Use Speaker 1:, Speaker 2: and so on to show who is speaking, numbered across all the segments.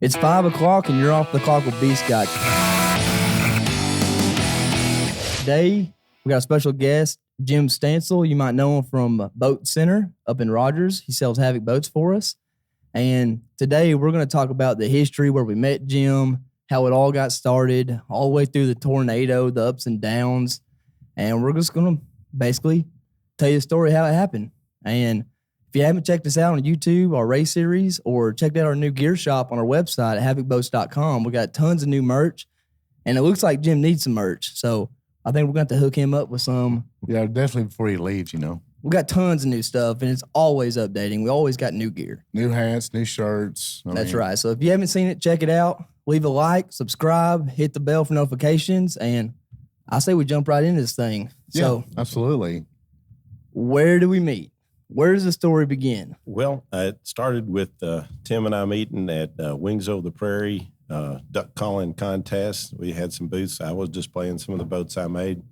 Speaker 1: It's 5 o'clock and you're off the clock with B Scott. Today, we got a special guest, Jim Stancil. You might know him from Boat Center up in Rogers. He sells Havoc Boats for us. And today we're going to talk about the history where we met Jim, how it all got started, all the way through the tornado, the ups and downs. And we're just going to basically tell you the story how it happened. And if you haven't checked us out on YouTube, our race series, or checked out our new gear shop on our website at havocboats.com, we got tons of new merch. And it looks like Jim needs some merch. So I think we're going to have to hook him up with some.
Speaker 2: Yeah, definitely before he leaves, you know.
Speaker 1: We got tons of new stuff, and it's always updating. We always got new gear.
Speaker 2: New hats, new shirts.
Speaker 1: That's right. So if you haven't seen it, check it out. Leave a like, subscribe, hit the bell for notifications, and I say we jump right into this thing.
Speaker 2: Yeah,
Speaker 1: so,
Speaker 2: absolutely.
Speaker 1: Where do we meet? Where does the story begin?
Speaker 3: Well, it started with Tim and I meeting at Wings Over the Prairie duck calling contest. We had some booths. I was displaying some of the boats I made.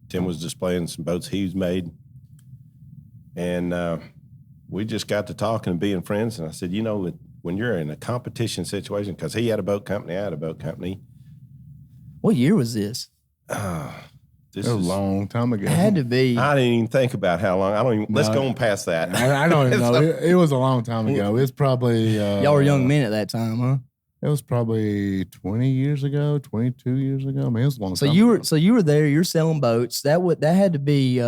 Speaker 3: Tim was displaying some boats he's made. And we just got to talking and being friends. And I said, you know, when you're in a competition situation, because he had a boat company, I had a boat company.
Speaker 1: What year was this?
Speaker 2: This was a long time ago.
Speaker 1: It had to be.
Speaker 3: I didn't even think about how long. I don't even. Let's go on past that.
Speaker 2: I don't even know. It was a long time ago. It's probably
Speaker 1: y'all were young men at that time, huh?
Speaker 2: It was probably 20 years ago, 22 years ago. I mean, it was a long time.
Speaker 1: So you were there. You're selling boats. That had to be.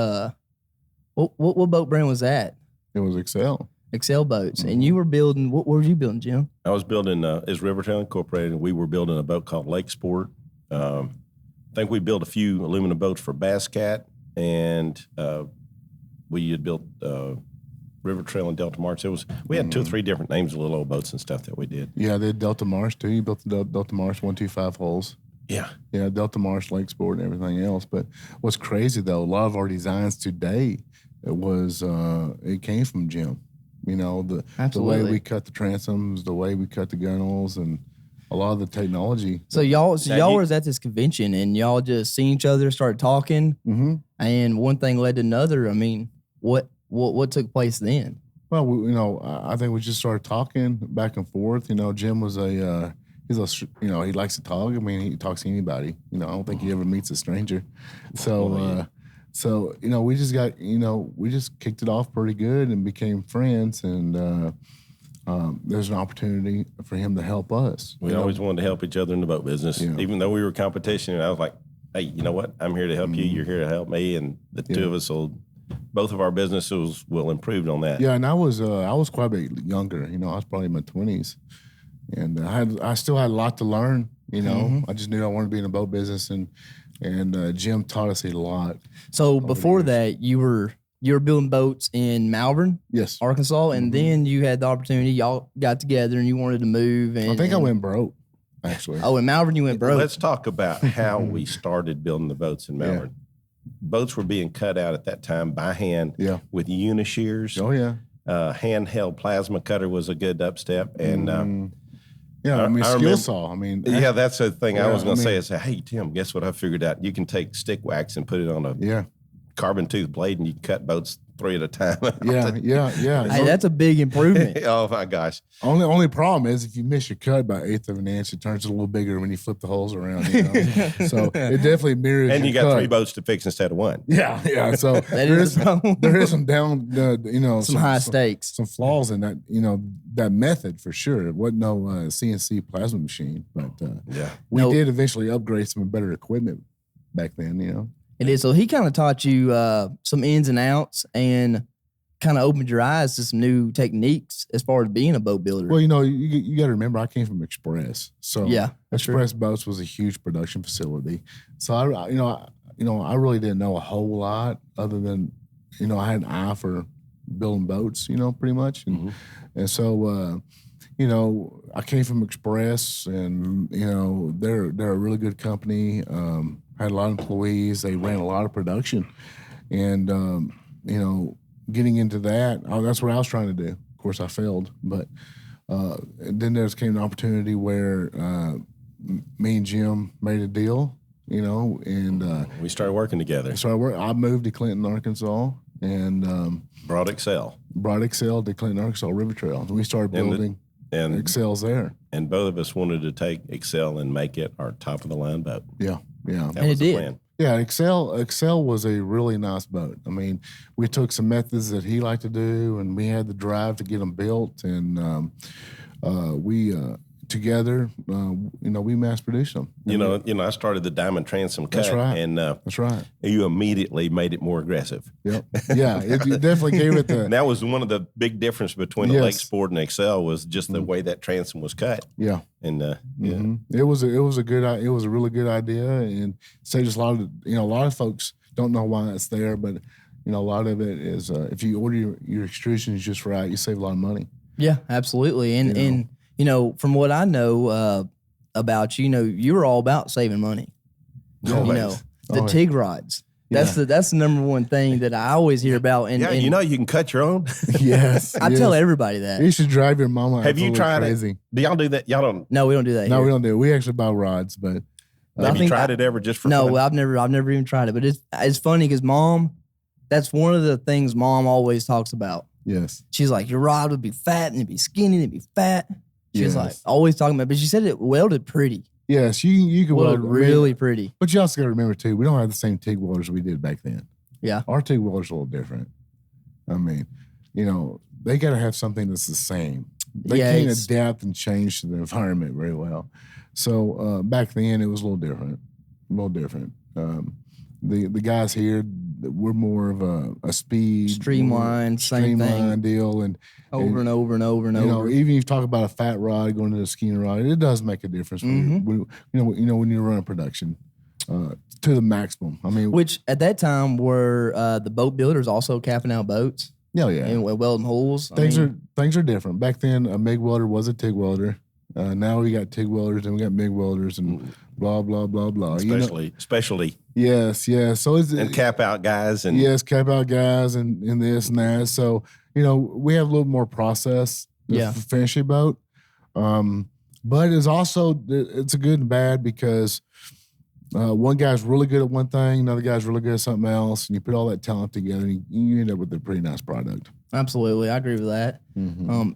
Speaker 1: What boat brand was that?
Speaker 2: It was Excel.
Speaker 1: Excel boats, and you were building. What were you building, Jim?
Speaker 3: I was building. Is Rivertail Incorporated. And we were building a boat called Lake Sport. I think we built a few aluminum boats for Bass Cat, and we had built River Trail and Delta Marsh. We had 2 or 3 different names of little old boats and stuff that we did.
Speaker 2: Yeah, they did Delta Marsh too. You built the Delta Marsh 125 holes.
Speaker 3: Yeah.
Speaker 2: Yeah, Delta Marsh, Lake Sport, and everything else. But what's crazy though, a lot of our designs today, it came from Jim. You know, the way we cut the transoms, the way we cut the gunnels, and a lot of the technology.
Speaker 1: So y'all was at this convention and y'all just seen each other, started talking, and one thing led to another. I mean, what took place then?
Speaker 2: Well, I think we just started talking back and forth. You know, Jim was he likes to talk. I mean, he talks to anybody. You know, I don't think he ever meets a stranger. So, we just kicked it off pretty good and became friends. And there's an opportunity for him to help us.
Speaker 3: We always wanted to help each other in the boat business, even though we were competition. And I was like, hey, you know what? I'm here to help you. You're here to help me, and the two of us both of our businesses will improve on that.
Speaker 2: Yeah, and I was quite a bit younger. You know, I was probably in my 20s. And I still had a lot to learn, you know. I just knew I wanted to be in the boat business, and Jim taught us a lot.
Speaker 1: So before that, you were building boats in Malvern,
Speaker 2: yes,
Speaker 1: Arkansas, and then you had the opportunity. Y'all got together and you wanted to move. And
Speaker 2: I think I went broke, actually.
Speaker 1: Oh, in Malvern you went broke.
Speaker 3: Let's talk about how we started building the boats in Malvern. Yeah. Boats were being cut out at that time by hand with unishears.
Speaker 2: Oh yeah,
Speaker 3: handheld plasma cutter was a good upstep, and.
Speaker 2: Yeah, I mean, skill saw. I mean,
Speaker 3: yeah, that's the thing I was going to say is, hey, Tim, guess what I figured out? You can take stick wax and put it on a carbon tooth blade, and you can cut boats 3 at a time.
Speaker 2: Yeah.
Speaker 1: Hey, that's a big improvement.
Speaker 3: Oh my gosh.
Speaker 2: Only problem is if you miss your cut by 1/8 of an inch, it turns a little bigger when you flip the holes around. You know? So it definitely mirrors.
Speaker 3: And you got
Speaker 2: cut.
Speaker 3: 3 boats to fix instead of 1.
Speaker 2: Yeah. So there is some some
Speaker 1: high stakes,
Speaker 2: some flaws in that. You know, that method for sure. It wasn't no CNC plasma machine, but we did eventually upgrade some better equipment back then. You know.
Speaker 1: It is. So he kind of taught you some ins and outs and kind of opened your eyes to some new techniques as far as being a boat builder.
Speaker 2: Well, you got to remember, I came from Express. So Express
Speaker 1: true.
Speaker 2: Boats was a huge production facility. So I really didn't know a whole lot other than, I had an eye for building boats, pretty much. And so, I came from Express and, they're a really good company. Had a lot of employees. They ran a lot of production. And, getting into that, that's what I was trying to do. Of course, I failed. But then there came an opportunity where me and Jim made a deal, and
Speaker 3: we started working together.
Speaker 2: I moved to Clinton, Arkansas, and
Speaker 3: brought Excel
Speaker 2: to Clinton, Arkansas River Trail. And we started building.
Speaker 3: And
Speaker 2: Excel's there.
Speaker 3: And both of us wanted to take Excel and make it our top of the line boat.
Speaker 2: Yeah.
Speaker 3: That
Speaker 1: And
Speaker 3: was
Speaker 1: it
Speaker 3: the
Speaker 1: did.
Speaker 3: plan.
Speaker 2: Yeah, Excel was a really nice boat. I mean, we took some methods that he liked to do, and we had the drive to get them built, and we together, we mass produced them.
Speaker 3: I started the diamond transom cut.
Speaker 2: That's right.
Speaker 3: And
Speaker 2: That's right.
Speaker 3: you immediately made it more aggressive.
Speaker 2: Yep. Yeah, it definitely gave it the.
Speaker 3: And that was one of the big difference between the Lake Sport and Excel was just the way that transom was cut.
Speaker 2: Yeah.
Speaker 3: And
Speaker 2: It was a really good idea, and saved us a lot of folks don't know why it's there, but a lot of it is if you order your extrusions just right, you save a lot of money.
Speaker 1: Yeah, absolutely. And from what I know about you, you were all about saving money.
Speaker 3: Always.
Speaker 1: The TIG rods. That's the number one thing that I always hear about. And
Speaker 3: you can cut your own.
Speaker 2: Yes.
Speaker 1: I tell everybody that.
Speaker 2: You should drive your mama.
Speaker 3: Have you tried
Speaker 2: crazy.
Speaker 3: it? Do y'all do that? Y'all don't.
Speaker 1: No, we don't do that.
Speaker 2: No,
Speaker 1: here.
Speaker 2: we don't do it. We actually buy rods, but
Speaker 3: Have you tried it ever just for fun?
Speaker 1: No, I've never even tried it. But it's funny because Mom, that's one of the things Mom always talks about.
Speaker 2: yes.
Speaker 1: She's like, your rod would be fat and it'd be skinny and it'd be fat. She's
Speaker 2: Yes.
Speaker 1: like always talking about, but she said it welded pretty.
Speaker 2: Yes, you can
Speaker 1: Welded
Speaker 2: weld
Speaker 1: really pretty.
Speaker 2: But you also got to remember too, we don't have the same TIG welders we did back then.
Speaker 1: Yeah.
Speaker 2: Our TIG welders are a little different. I mean, they got to have something that's the same. They can't adapt and change to the environment very well. So back then it was a little different. The guys here, we're more of a speed,
Speaker 1: Streamlined, same thing.
Speaker 2: deal, and
Speaker 1: Over and over and over and over.
Speaker 2: even if you talk about a fat rod going to a skinny rod, it does make a difference. When you're running production to the maximum. I mean,
Speaker 1: Which at that time were the boat builders also capping out boats
Speaker 2: yeah.
Speaker 1: and welding holes.
Speaker 2: Things are different. Back then, a MIG welder was a TIG welder. Now we got TIG welders and we got MIG welders and blah blah blah blah.
Speaker 3: Specialty.
Speaker 2: Yes. So
Speaker 3: And cap out guys and
Speaker 2: cap out guys and this and that. So we have a little more process. To finish a boat. But it's a good and bad because one guy's really good at one thing, another guy's really good at something else, and you put all that talent together, and you end up with a pretty nice product.
Speaker 1: Absolutely, I agree with that.
Speaker 2: Mm-hmm.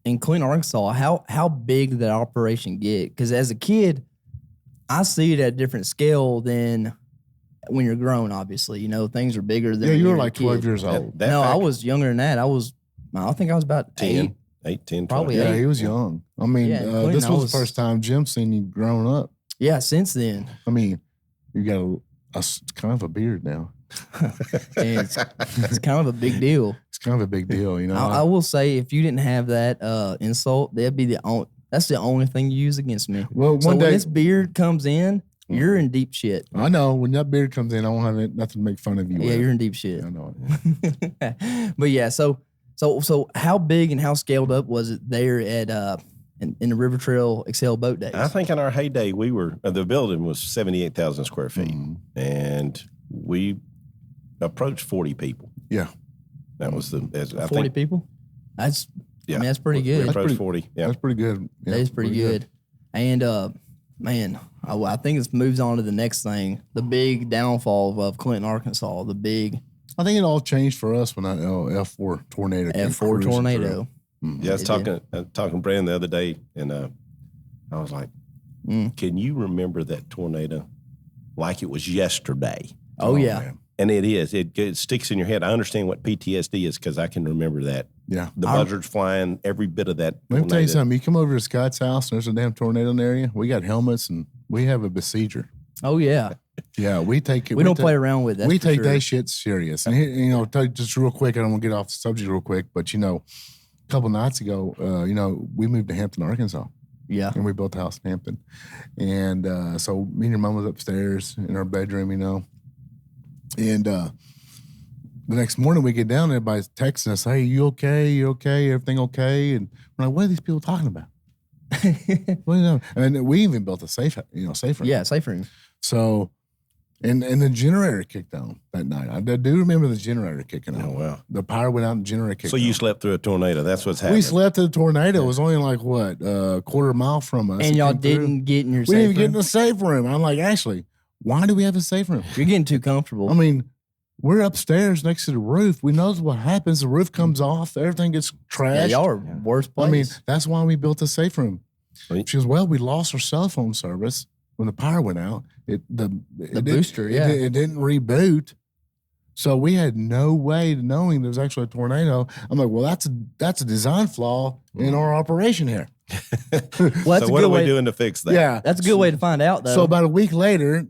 Speaker 1: In Clinton, Arkansas, how big did that operation get? Because as a kid, I see it at a different scale than when you're grown. Obviously, things are bigger than.
Speaker 2: Yeah, you
Speaker 1: when
Speaker 2: were
Speaker 1: you're
Speaker 2: like
Speaker 1: a kid.
Speaker 2: 12 years old.
Speaker 1: I was younger than that. I think I was about
Speaker 3: 10, 10,
Speaker 1: Probably
Speaker 3: 12.
Speaker 2: Yeah,
Speaker 1: 8.
Speaker 2: he was young. I mean,
Speaker 1: Clinton,
Speaker 2: this was the first time Jim seen you grown up.
Speaker 1: Yeah, since then.
Speaker 2: I mean, you got a kind of a beard now.
Speaker 1: And it's kind of a big deal.
Speaker 2: It's kind of a big deal,
Speaker 1: I will say, if you didn't have that insult, that'd be that's the only thing you use against me.
Speaker 2: Well,
Speaker 1: So
Speaker 2: one day
Speaker 1: when this beard comes in, you're in deep shit.
Speaker 2: I know when that beard comes in, I won't have nothing to make fun of you.
Speaker 1: Yeah,
Speaker 2: with.
Speaker 1: you're in deep shit.
Speaker 2: I know
Speaker 1: it. But yeah, so how big and how scaled up was it there at in the River Trail Excel boat days?
Speaker 3: I think in our heyday, we were the building was 78,000 square feet, and we approached 40 people.
Speaker 2: Yeah,
Speaker 3: that was
Speaker 1: 40 people. That's that's pretty good.
Speaker 3: We approached 40. Yeah,
Speaker 2: that's pretty good. Yeah,
Speaker 1: that is pretty good. And man, I think this moves on to the next thing, the big downfall of Clinton, Arkansas.
Speaker 2: I think it all changed for us when that F4 tornado.
Speaker 1: F4 tornado.
Speaker 3: Yeah, I was talking to Brandon the other day, and I was like, "Can you remember that tornado like it was yesterday?"
Speaker 1: Oh yeah,
Speaker 2: man.
Speaker 3: And it is. It sticks in your head. I understand what PTSD is because I can remember that.
Speaker 2: Yeah,
Speaker 3: the buzzards flying, every bit of that.
Speaker 2: Let me tell you something. You come over to Scott's house, and there's a damn tornado in the area. We got helmets, and we have a besieger.
Speaker 1: Oh yeah.
Speaker 2: Yeah, we take it.
Speaker 1: We don't play around with that.
Speaker 2: We take that shit serious. And here, tell you just real quick, I don't want to get off the subject real quick, but a couple nights ago, we moved to Hampton, Arkansas.
Speaker 1: Yeah.
Speaker 2: And we built a house in Hampton. And so me and your mom was upstairs in our bedroom, And the next morning we get down there, everybody's texting us, "Hey, you okay? You okay? Everything okay?" And we're like, "What are these people talking about?" And we even built a safe room.
Speaker 1: Yeah, safe room.
Speaker 2: So, and the generator kicked on that night. I do remember the generator kicking on.
Speaker 3: Oh, wow.
Speaker 2: The power went out and the generator kicked on.
Speaker 3: So you slept through a tornado. That's what's happening.
Speaker 2: We slept through the tornado. It was only like, a quarter mile from us.
Speaker 1: And y'all didn't get in your
Speaker 2: We
Speaker 1: safe
Speaker 2: didn't even get in
Speaker 1: room?
Speaker 2: the safe room. I'm like, Ashley, why do we have a safe room?
Speaker 1: You're getting too comfortable.
Speaker 2: I mean, we're upstairs next to the roof. We know what happens. The roof comes off. Everything gets trashed.
Speaker 1: Yeah, y'all are worst place.
Speaker 2: I mean, that's why we built a safe room.
Speaker 3: Right.
Speaker 2: She goes, well, we lost our cell phone service when the power went out. The
Speaker 1: booster, yeah.
Speaker 2: It didn't reboot. So we had no way of knowing there was actually a tornado. I'm like, well, that's a design flaw in our operation here.
Speaker 1: Well, that's
Speaker 3: So what are we doing to fix that?
Speaker 2: Yeah.
Speaker 1: That's a good way to find out, though.
Speaker 2: So about a week later,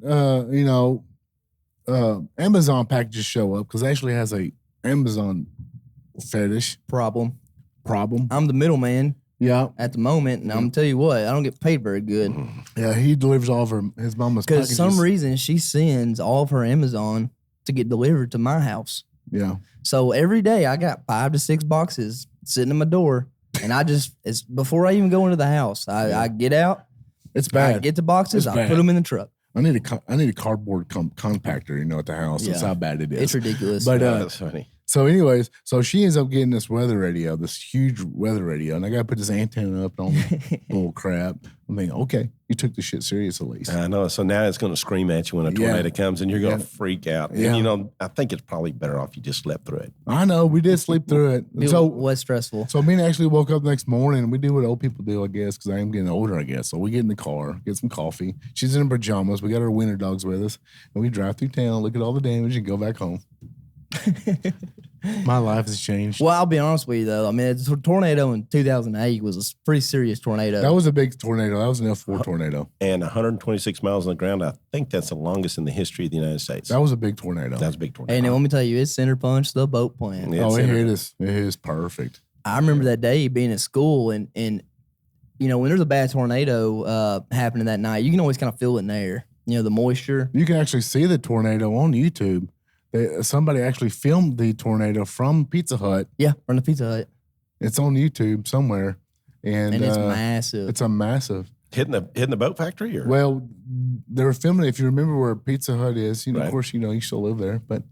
Speaker 2: Amazon packages show up because it actually has a Amazon fetish
Speaker 1: problem.
Speaker 2: problem.
Speaker 1: I'm the middleman
Speaker 2: Yeah.
Speaker 1: at the moment, and I'm gonna tell you what, I don't get paid very good
Speaker 2: Yeah, he delivers all of his mama's
Speaker 1: because
Speaker 2: packages.
Speaker 1: some reason she sends all of her Amazon to get delivered to my house.
Speaker 2: Yeah.
Speaker 1: So every day I got 5 to 6 boxes sitting at my door, and it's before I even go into the house. I get out,
Speaker 2: It's
Speaker 1: I
Speaker 2: bad.
Speaker 1: get the boxes,
Speaker 2: It's
Speaker 1: I
Speaker 2: bad.
Speaker 1: put them in the truck.
Speaker 2: I need a cardboard compactor, at the house. That's
Speaker 1: Yeah.
Speaker 2: how bad it is.
Speaker 1: It's ridiculous.
Speaker 2: But
Speaker 3: That's funny.
Speaker 2: so anyways, so she ends up getting this weather radio, this huge weather radio, and I got to put this antenna up and all the bull crap. I mean, okay, you took the shit serious at least.
Speaker 3: I know. So now it's going to scream at you when a
Speaker 2: Yeah.
Speaker 3: tornado comes, and you're going to freak out.
Speaker 2: Yeah.
Speaker 3: And I think it's probably better off you just slept through it.
Speaker 2: I know we did sleep through it.
Speaker 1: It
Speaker 2: So
Speaker 1: was stressful.
Speaker 2: me and actually woke up the next morning, and we do what old people do, I guess, because I am getting older, I guess. So we get in the car, get some coffee. She's in her pajamas. We got our winter dogs with us, and we drive through town, look at all the damage, and go back home. My life has changed.
Speaker 1: Well, I'll be honest with you though. I mean, the tornado in 2008 was a pretty serious tornado.
Speaker 2: That was a big tornado. That was an F4 tornado.
Speaker 3: And 126 miles on the ground, I think that's the longest in the history of the United States.
Speaker 2: That was a big tornado.
Speaker 3: That's a big tornado.
Speaker 1: and let me tell you, it center punched the boat plant.
Speaker 3: Yeah.
Speaker 2: Oh,
Speaker 3: it's
Speaker 2: it is. It is perfect.
Speaker 1: I remember that day being at school, and when there's a bad tornado happening that night, you can always kind of feel it in the air. The moisture.
Speaker 2: You can actually see the tornado on YouTube. Somebody actually filmed the tornado from Pizza Hut.
Speaker 1: Yeah, from the Pizza Hut,
Speaker 2: It's on YouTube somewhere, and
Speaker 1: it's massive.
Speaker 2: It's a massive.
Speaker 3: hitting the boat factory, or
Speaker 2: Well, they were filming it. If you remember where Pizza Hut is,
Speaker 3: Right.
Speaker 2: of course, you still live there, but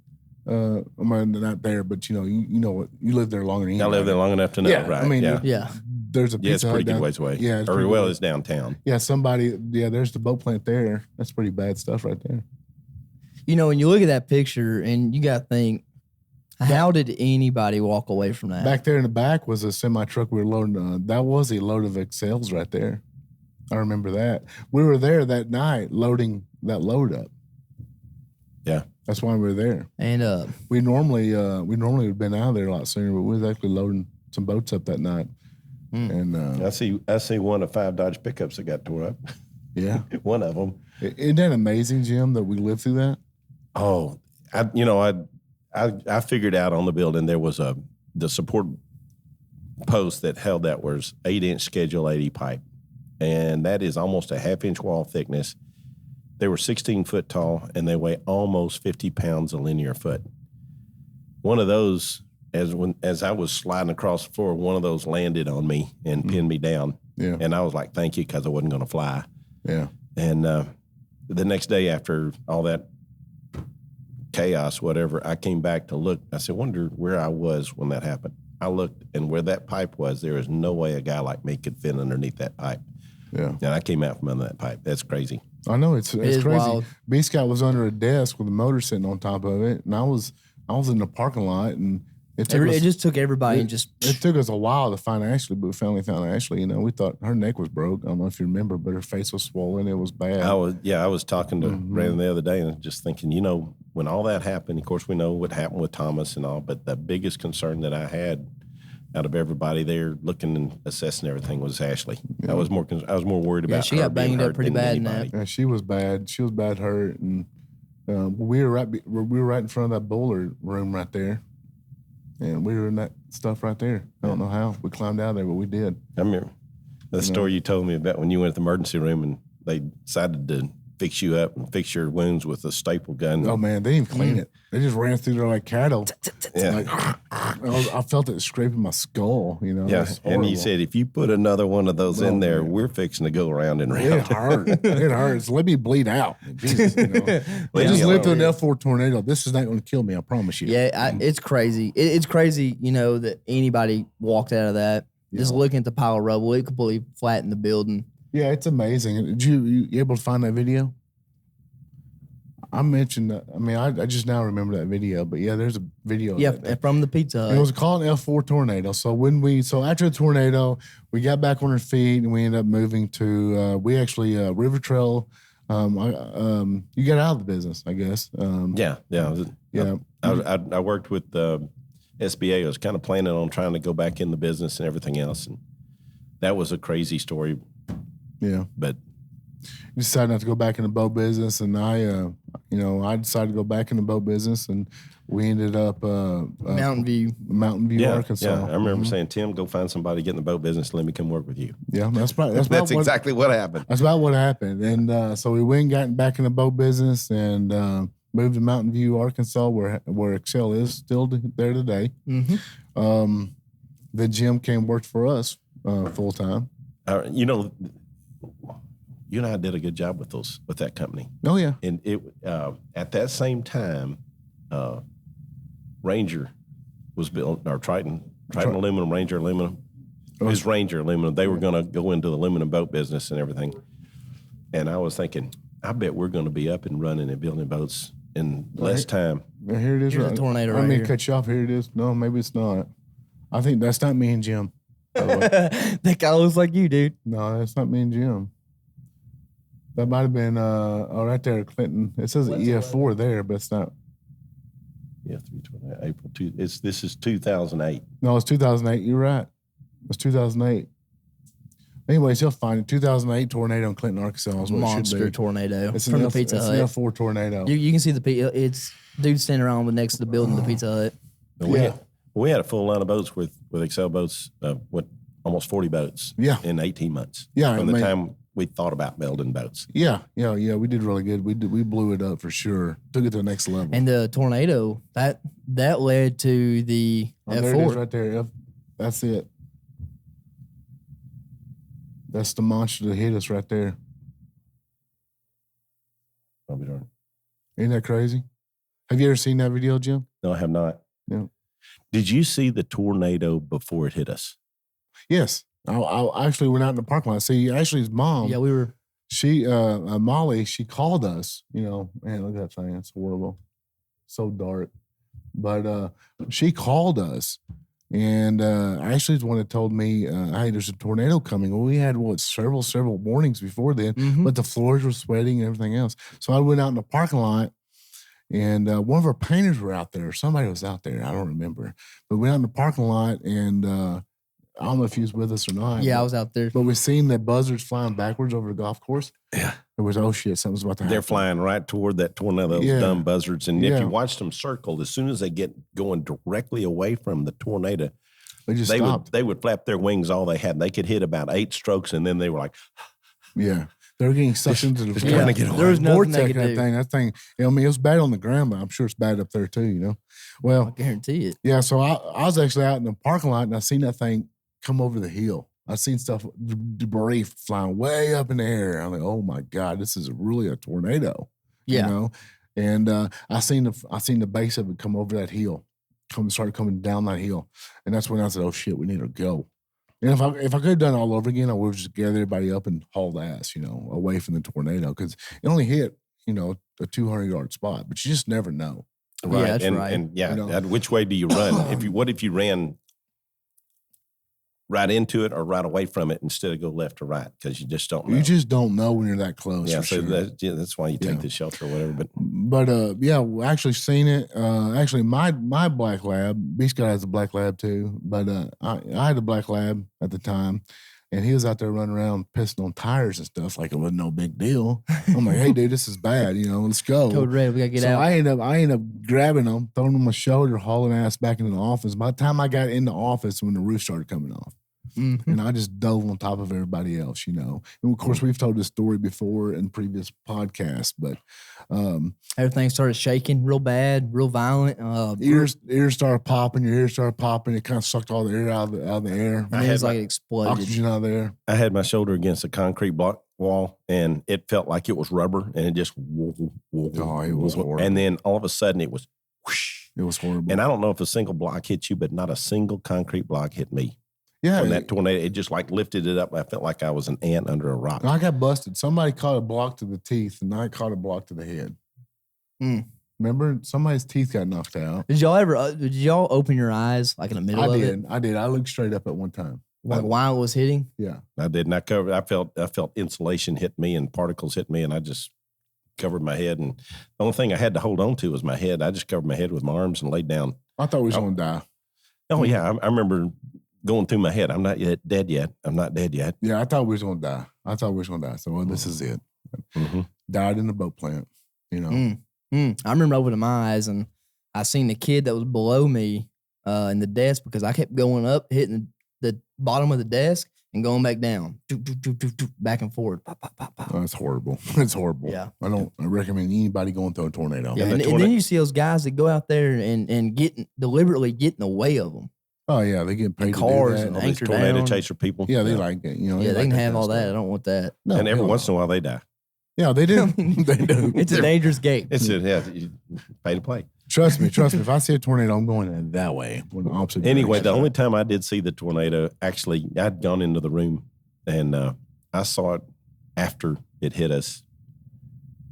Speaker 2: I mean, not there, but you know what, you live there longer than
Speaker 3: I live there long enough to know.
Speaker 2: Yeah,
Speaker 3: right?
Speaker 2: I mean,
Speaker 3: yeah,
Speaker 1: yeah,
Speaker 2: There's a Pizza
Speaker 3: yeah, it's
Speaker 2: Hut
Speaker 3: pretty good
Speaker 2: down-
Speaker 3: ways away.
Speaker 2: Yeah, it's
Speaker 3: or
Speaker 2: pretty
Speaker 3: well,
Speaker 2: good.
Speaker 3: it's downtown.
Speaker 2: Yeah, there's the boat plant there. That's pretty bad stuff right there.
Speaker 1: when you look at that picture, and you got to think, how did anybody walk away from that?
Speaker 2: Back there in the back was a semi truck we were loading. That was a load of Excels right there. I remember that. We were there that night loading that load up.
Speaker 3: Yeah.
Speaker 2: That's why we were there.
Speaker 1: And
Speaker 2: We normally would have been out of there a lot sooner, but we was actually loading some boats up that night. And
Speaker 3: I see one of 5 Dodge pickups that got tore up.
Speaker 2: yeah,
Speaker 3: One of them.
Speaker 2: isn't that amazing, Jim, that we lived through that?
Speaker 3: Oh, I figured out on the building there was the support post that held that was 8-inch Schedule 80 pipe, and that is almost a 1/2-inch wall thickness. They were 16 foot tall, and they weigh almost 50 pounds a linear foot. One of those, as I was sliding across the floor, one of those landed on me and pinned me down.
Speaker 2: Yeah,
Speaker 3: And I was like, "Thank you," because I wasn't going to fly.
Speaker 2: yeah.
Speaker 3: And the next day after all that chaos, whatever, I came back to look. I said, wonder where I was when that happened. I looked, and where that pipe was, there is no way a guy like me could fit underneath that pipe.
Speaker 2: Yeah,
Speaker 3: And I came out from under that pipe. That's crazy.
Speaker 2: I know it's
Speaker 1: is
Speaker 2: crazy.
Speaker 1: wild.
Speaker 2: B Scout was under a desk with a motor sitting on top of it, and I was in the parking lot, and it
Speaker 1: just took everybody and just
Speaker 2: It took us a while to find Ashley, but we finally found Ashley. We thought her neck was broke. I don't know if you remember, but her face was swollen. It was bad.
Speaker 3: I was talking to Brandon the other day and just thinking, when all that happened, of course, we know what happened with Thomas and all, but the biggest concern that I had out of everybody there looking and assessing everything was Ashley. I was more worried about
Speaker 1: she
Speaker 3: her
Speaker 1: got
Speaker 3: being
Speaker 1: banged up
Speaker 3: hurt
Speaker 1: pretty
Speaker 3: than
Speaker 1: bad in
Speaker 3: anybody.
Speaker 1: that.
Speaker 2: Yeah, she was bad. She was bad hurt, and we were right in front of that boiler room right there, and we were in that stuff right there. I don't know how we climbed out there, but we did.
Speaker 3: I remember the story you told me about when you went to the emergency room and they decided to fix you up and fix your wounds with a staple gun.
Speaker 2: Oh man, they didn't even clean it. They just ran through there like cattle.
Speaker 3: Yeah.
Speaker 2: Like, I felt it scraping my skull. It
Speaker 3: Yeah,
Speaker 2: was
Speaker 3: and he
Speaker 2: horrible.
Speaker 3: said, if you put another one of those in
Speaker 2: Oh,
Speaker 3: there,
Speaker 2: man.
Speaker 3: we're fixing to go around and
Speaker 2: It
Speaker 3: around.
Speaker 2: hurt. It hurts. Let me bleed out. Jesus, I
Speaker 3: Leave
Speaker 2: just
Speaker 3: me
Speaker 2: lived through an
Speaker 3: alone.
Speaker 2: F4 tornado. This is not going to kill me. I promise you.
Speaker 1: Yeah, it's crazy. It's crazy, that anybody walked out of that. Just looking at the pile of rubble, it completely flattened the building.
Speaker 2: Yeah, it's amazing. Did you able to find that video? I mentioned that. I mean, I just now remember that video, but yeah, there's a video.
Speaker 1: Yeah,
Speaker 2: of that.
Speaker 1: from the Pizza Hut.
Speaker 2: And it was called an F4 tornado. So after the tornado, we got back on our feet and we ended up moving to, River Trail. You got out of the business, I guess.
Speaker 3: Yeah. I worked with SBA. I was kind of planning on trying to go back in the business and everything else. And that was a crazy story.
Speaker 2: Yeah.
Speaker 3: But
Speaker 2: you decided not to go back in the boat business, and I decided to go back in the boat business, and we ended up
Speaker 1: Mountain View,
Speaker 2: Arkansas.
Speaker 3: Yeah, I remember saying, "Tim, go find somebody, get in the boat business, let me come work with you."
Speaker 2: Yeah, that's
Speaker 3: exactly what happened.
Speaker 2: That's about what happened, and so we went and got back in the boat business, and moved to Mountain View, Arkansas, where Excel is still there today.
Speaker 1: Mm-hmm.
Speaker 2: Then Jim worked for us full time.
Speaker 3: You and I did a good job with that company.
Speaker 2: Oh yeah,
Speaker 3: and it at that same time, Ranger was built, or Triton Aluminum, Ranger Aluminum. It was Ranger Aluminum. They were going to go into the aluminum boat business and everything. And I was thinking, I bet we're going to be up and running and building boats in less time.
Speaker 2: Here it is.
Speaker 1: Here's a tornado
Speaker 2: I
Speaker 1: right here.
Speaker 2: cut you off. Here it is. No, maybe it's not. I think that's not me and Jim.
Speaker 1: That guy looks like you, dude.
Speaker 2: No, that's not me and Jim. That might have been right there, Clinton. It says EF4 there, but it's not.
Speaker 3: Yeah, 3/20, April 2. This is 2008.
Speaker 2: No, it's 2008. You're right. It's 2008. Anyways, he'll find it. 2008 tornado in Clinton, Arkansas is what
Speaker 1: Monster
Speaker 2: it should be.
Speaker 1: tornado
Speaker 2: It's
Speaker 1: from
Speaker 2: an
Speaker 1: the Pizza Hut.
Speaker 2: It's an F4 tornado.
Speaker 1: You can see it's dude standing around next to the building, the Pizza Hut.
Speaker 3: We had a full line of boats with Excel boats. Almost 40 boats.
Speaker 2: Yeah.
Speaker 3: In 18 months.
Speaker 2: Yeah,
Speaker 3: from the time we thought about building boats.
Speaker 2: Yeah. We did really good. We blew it up for sure. Took it to the next level.
Speaker 1: And the tornado that led to the F4.
Speaker 2: There it is right there. That's it. That's the monster that hit us right there.
Speaker 3: I'll be darned.
Speaker 2: Ain't that crazy? Have you ever seen that video, Jim?
Speaker 3: No, I have not.
Speaker 2: No.
Speaker 3: Did you see the tornado before it hit us?
Speaker 2: Yes. I actually went out in the parking lot. See, Ashley's mom.
Speaker 1: Yeah, we were.
Speaker 2: She, Molly, she called us. Man, look at that thing. It's horrible. So dark. But she called us. And Ashley's the one that told me, hey, there's a tornado coming. Well, we had, several warnings before then, but the floors were sweating and everything else. So I went out in the parking lot, and one of our painters were out there. Somebody was out there. I don't remember. But we went out in the parking lot, and I don't know if he was with us or not.
Speaker 1: Yeah, I was out there.
Speaker 2: But we seen the buzzards flying backwards over the golf course.
Speaker 3: Yeah.
Speaker 2: It was, oh, shit, something's about to happen.
Speaker 3: They're flying right toward that tornado, those dumb buzzards. And if you watched them circle, as soon as they get going directly away from the tornado, they would flap their wings all they had. They could hit about 8 strokes, and then they were like,
Speaker 2: yeah. They were getting sucked into the
Speaker 3: trying to get away.
Speaker 1: There was nothing they
Speaker 2: vortex.
Speaker 1: could do.
Speaker 2: That thing. It was bad on the ground, but I'm sure it's bad up there too. Well,
Speaker 1: I guarantee it.
Speaker 2: Yeah. So I was actually out in the parking lot, and I seen that thing come over the hill. I seen stuff, debris flying way up in the air. I'm like, oh my God, this is really a tornado.
Speaker 1: Yeah.
Speaker 2: And I seen the base of it come over that hill, started coming down that hill, and that's when I said, oh shit, we need to go. And if I could have done it all over again, I would have just gathered everybody up and hauled ass, away from the tornado, because it only hit, a 200-yard spot, but you just never know.
Speaker 3: Right.
Speaker 1: Yeah, that's right.
Speaker 3: And which way do you run? What if you ran right into it or right away from it instead of go left or right? Because you just don't know.
Speaker 2: You just don't know when you're that close.
Speaker 3: Yeah,
Speaker 2: so
Speaker 3: sure. That's why you take the shelter or whatever.
Speaker 2: But we actually seen it. Actually, my black lab, Beast Guy has a black lab too. But I had a black lab at the time, and he was out there running around pissing on tires and stuff like it wasn't no big deal. I'm like, hey, dude, this is bad. Let's go.
Speaker 1: Code red, we gotta get out.
Speaker 2: I end up grabbing him, throwing him on my shoulder, hauling ass back into the office. By the time I got in the office, when the roof started coming off. And I just dove on top of everybody else, And of course, we've told this story before in previous podcasts, but
Speaker 1: Everything started shaking real bad, real violent.
Speaker 2: Ears started popping. Your ears started popping. It kind of sucked all the air out of the air.
Speaker 1: And it was like it exploded.
Speaker 2: Oxygen out of there.
Speaker 3: I had my shoulder against a concrete block wall, and it felt like it was rubber, and it just it
Speaker 2: was horrible.
Speaker 3: And then all of a sudden, it was whoosh.
Speaker 2: It was horrible.
Speaker 3: And I don't know if a single block hit you, but not a single concrete block hit me.
Speaker 2: Yeah,
Speaker 3: from that tornado, it just like lifted it up. I felt like I was an ant under a rock.
Speaker 2: I got busted. Somebody caught a block to the teeth, and I caught a block to the head. Remember, somebody's teeth got knocked out.
Speaker 1: Did y'all open your eyes like in the middle of it?
Speaker 2: I did. I looked straight up at one time.
Speaker 1: Like while it was hitting?
Speaker 2: Yeah.
Speaker 3: I did. And I felt insulation hit me and particles hit me, and I just covered my head. And the only thing I had to hold on to was my head. I just covered my head with my arms and laid down.
Speaker 2: I thought we was going to die.
Speaker 3: Oh, yeah. I remember going through my head. I'm not yet dead yet. I'm not dead yet.
Speaker 2: Yeah, I thought we was going to die. So, well, this is it. Died in the boat plant, you know.
Speaker 1: I remember opening my eyes and I seen the kid that was below me in the desk because I kept going up, hitting the bottom of the desk and going back down, back and forth. Pop, pop, pop, pop.
Speaker 2: Oh, that's horrible. It's horrible.
Speaker 1: Yeah.
Speaker 2: I don't recommend anybody going through a tornado.
Speaker 1: Yeah, and then you see those guys that go out there and deliberately get in the way of them.
Speaker 2: Oh, yeah, they get paid
Speaker 1: cars
Speaker 2: to do
Speaker 1: and
Speaker 2: that.
Speaker 3: All these
Speaker 1: anchor
Speaker 3: tornado
Speaker 1: down.
Speaker 3: chaser people.
Speaker 2: Yeah, they like it. You know,
Speaker 1: Yeah, they
Speaker 2: like
Speaker 1: can
Speaker 2: that
Speaker 1: have
Speaker 2: kind
Speaker 1: all
Speaker 2: of
Speaker 1: that.
Speaker 2: stuff.
Speaker 1: I don't want that.
Speaker 2: No,
Speaker 3: And every
Speaker 2: hell
Speaker 3: once
Speaker 2: no.
Speaker 3: in a while they die.
Speaker 2: Yeah, they do. They do.
Speaker 1: It's a dangerous game.
Speaker 3: You pay to play.
Speaker 2: Trust me. If I see a tornado, I'm going that way. Going the opposite
Speaker 3: Anyway,
Speaker 2: direction.
Speaker 3: the only time I did see the tornado, actually, I'd gone into the room and I saw it after it hit us.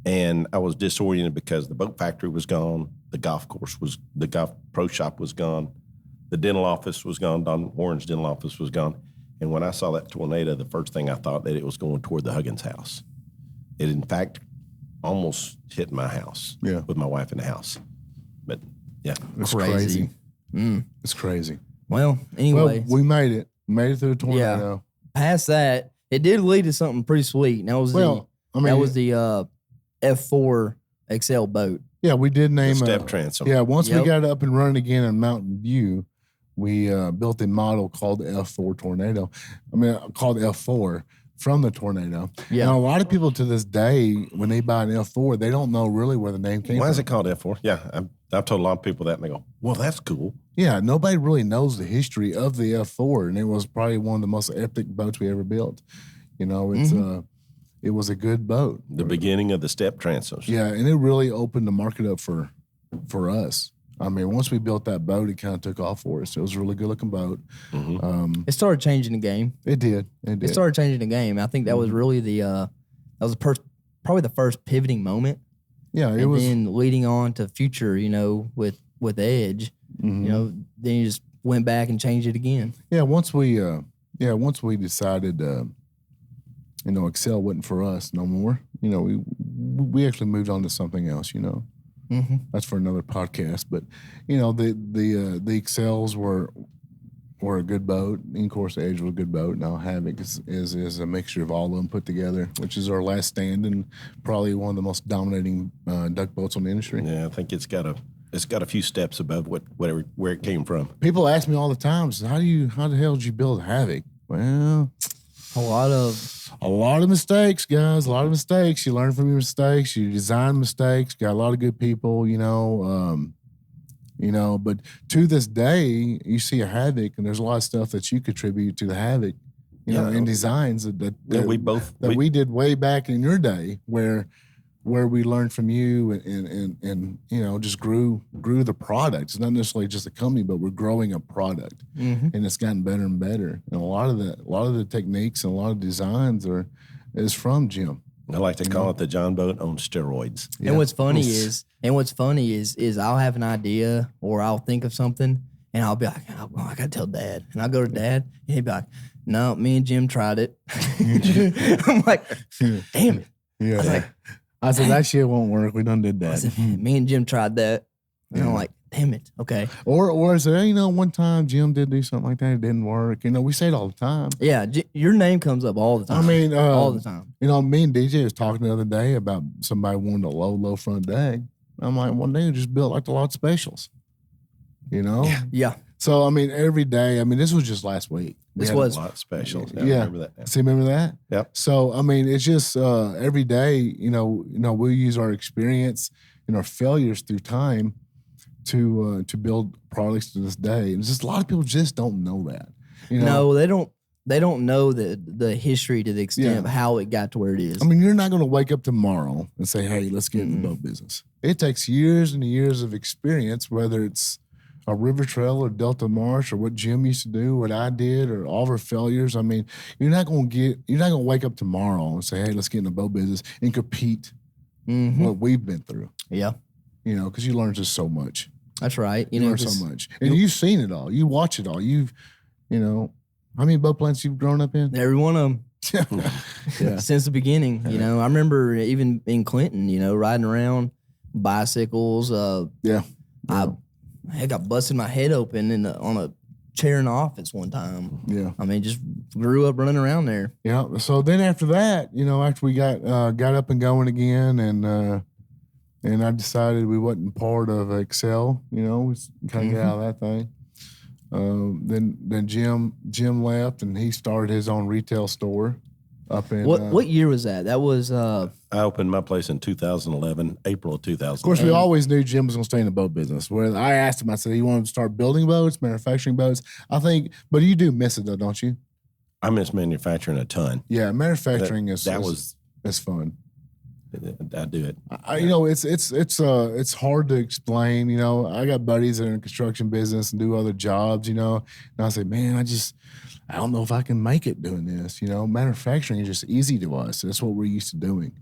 Speaker 3: And I was disoriented because the boat factory was gone. The golf pro shop was gone. The dental office was gone. Don Warren's dental office was gone. And when I saw that tornado, the first thing I thought that it was going toward the Huggins house. It, in fact, almost hit my house with my wife in the house. But, yeah.
Speaker 2: It's crazy.
Speaker 1: Mm.
Speaker 2: It's crazy.
Speaker 1: Well, anyway.
Speaker 2: Well, we made it. Made it through the tornado.
Speaker 1: Past that, it did lead to something pretty sweet. And that was the F4 XL boat.
Speaker 2: Yeah, we did name
Speaker 3: the step transom.
Speaker 2: Yeah, once we got it up and running again in Mountain View, we built a model called the F4 Tornado. Called F4 from the tornado. Yeah. Now, a lot of people to this day, when they buy an F4, they don't know really where the name came from.
Speaker 3: Why is it called F4? Yeah, I've told a lot of people that, and they go, well, that's cool.
Speaker 2: Yeah, nobody really knows the history of the F4, and it was probably one of the most epic boats we ever built. You know, it was a good boat.
Speaker 3: The beginning of the step transoms.
Speaker 2: Yeah, and it really opened the market up for us. I mean, once we built that boat, it kind of took off for us. It was a really good-looking boat.
Speaker 1: It started changing the game.
Speaker 2: It did.
Speaker 1: It started changing the game. I think that was really probably the first pivoting moment.
Speaker 2: Yeah, it
Speaker 1: and
Speaker 2: was.
Speaker 1: And then leading on to future, with Edge, then you just went back and changed it again.
Speaker 2: Yeah, once we decided, Excel wasn't for us no more. We actually moved on to something else. That's for another podcast. But the Excels were a good boat. And of course, the Edge was a good boat. Now Havoc is a mixture of all of them put together, which is our last stand and probably one of the most dominating duck boats on the industry.
Speaker 3: Yeah, I think it's got a few steps above where it came from.
Speaker 2: People ask me all the time, how the hell did you build a Havoc? Well, a lot of mistakes, guys. A lot of mistakes. You learn from your mistakes. You design mistakes. Got a lot of good people, But to this day, you see a Havoc, and there's a lot of stuff that you contribute to the Havoc, in designs that we did way back in your day, where we learned from you and just grew the product. It's not necessarily just a company, but we're growing a product, and it's gotten better and better. And a lot of the techniques and a lot of designs is from Jim.
Speaker 3: I like to call it the John boat on steroids.
Speaker 1: Yeah. And what's funny is I'll have an idea or I'll think of something and I'll be like, oh, I gotta tell Dad, and I'll go to Dad and he'd be like, no, me and Jim tried it. I'm like, damn it.
Speaker 2: Yeah. I said, that shit won't work. We done did that.
Speaker 1: I said, me and Jim tried that. And I'm like, damn it. Okay.
Speaker 2: Or I said, one time Jim did do something like that. It didn't work. We say it all the time.
Speaker 1: Yeah. Your name comes up all the time.
Speaker 2: I mean,
Speaker 1: all the time.
Speaker 2: Me and DJ was talking the other day about somebody wanting a low front deck. I'm like, one day just built like the lot specials.
Speaker 1: Yeah.
Speaker 2: So, every day, this was just last week.
Speaker 1: This was
Speaker 3: a lot specials.
Speaker 2: Yeah.
Speaker 3: I remember that now.
Speaker 2: See, remember that?
Speaker 3: Yep.
Speaker 2: So, it's just every day, we use our experience and our failures through time to build products to this day. And it's just a lot of people just don't know that.
Speaker 1: No, they don't. They don't know the history to the extent of how it got to where it is.
Speaker 2: You're not going to wake up tomorrow and say, hey, let's get in the boat business. It takes years and years of experience, whether it's a river trail or Delta Marsh or what Jim used to do, what I did, or all of our failures. You're not going to wake up tomorrow and say, hey, let's get in the boat business and compete what we've been through.
Speaker 1: Yeah.
Speaker 2: you know, because you learn just so much.
Speaker 1: That's right.
Speaker 2: You learn so much. And you've seen it all. You watch it all. You know, how many boat plants you've grown up in?
Speaker 1: Every one of them.
Speaker 2: Yeah.
Speaker 1: Since the beginning, you know. I remember even in Clinton, you know, riding around bicycles. I got busted my head open on a chair in the office one time.
Speaker 2: Yeah.
Speaker 1: I mean, just grew up running around there.
Speaker 2: Yeah. So then after that, you know, after we got up and going again, and I decided we wasn't part of Excel, you know, we kind of get out of that thing. Then Jim left, and he started his own retail store up in.
Speaker 1: What year was that? That was.
Speaker 3: I opened my place in 2011, April of 2011.
Speaker 2: Of course, we always knew Jim was going to stay in the boat business. Where I asked him, I said, "You want to start building boats, manufacturing boats?" I think, but you do miss it though, don't you?
Speaker 3: I miss manufacturing a ton.
Speaker 2: Yeah, manufacturing is fun.
Speaker 3: I do it.
Speaker 2: You know, it's hard to explain. You know, I got buddies that are in the construction business and do other jobs. You know, and I say, man, I don't know if I can make it doing this. You know, manufacturing is just easy to us. That's what we're used to doing.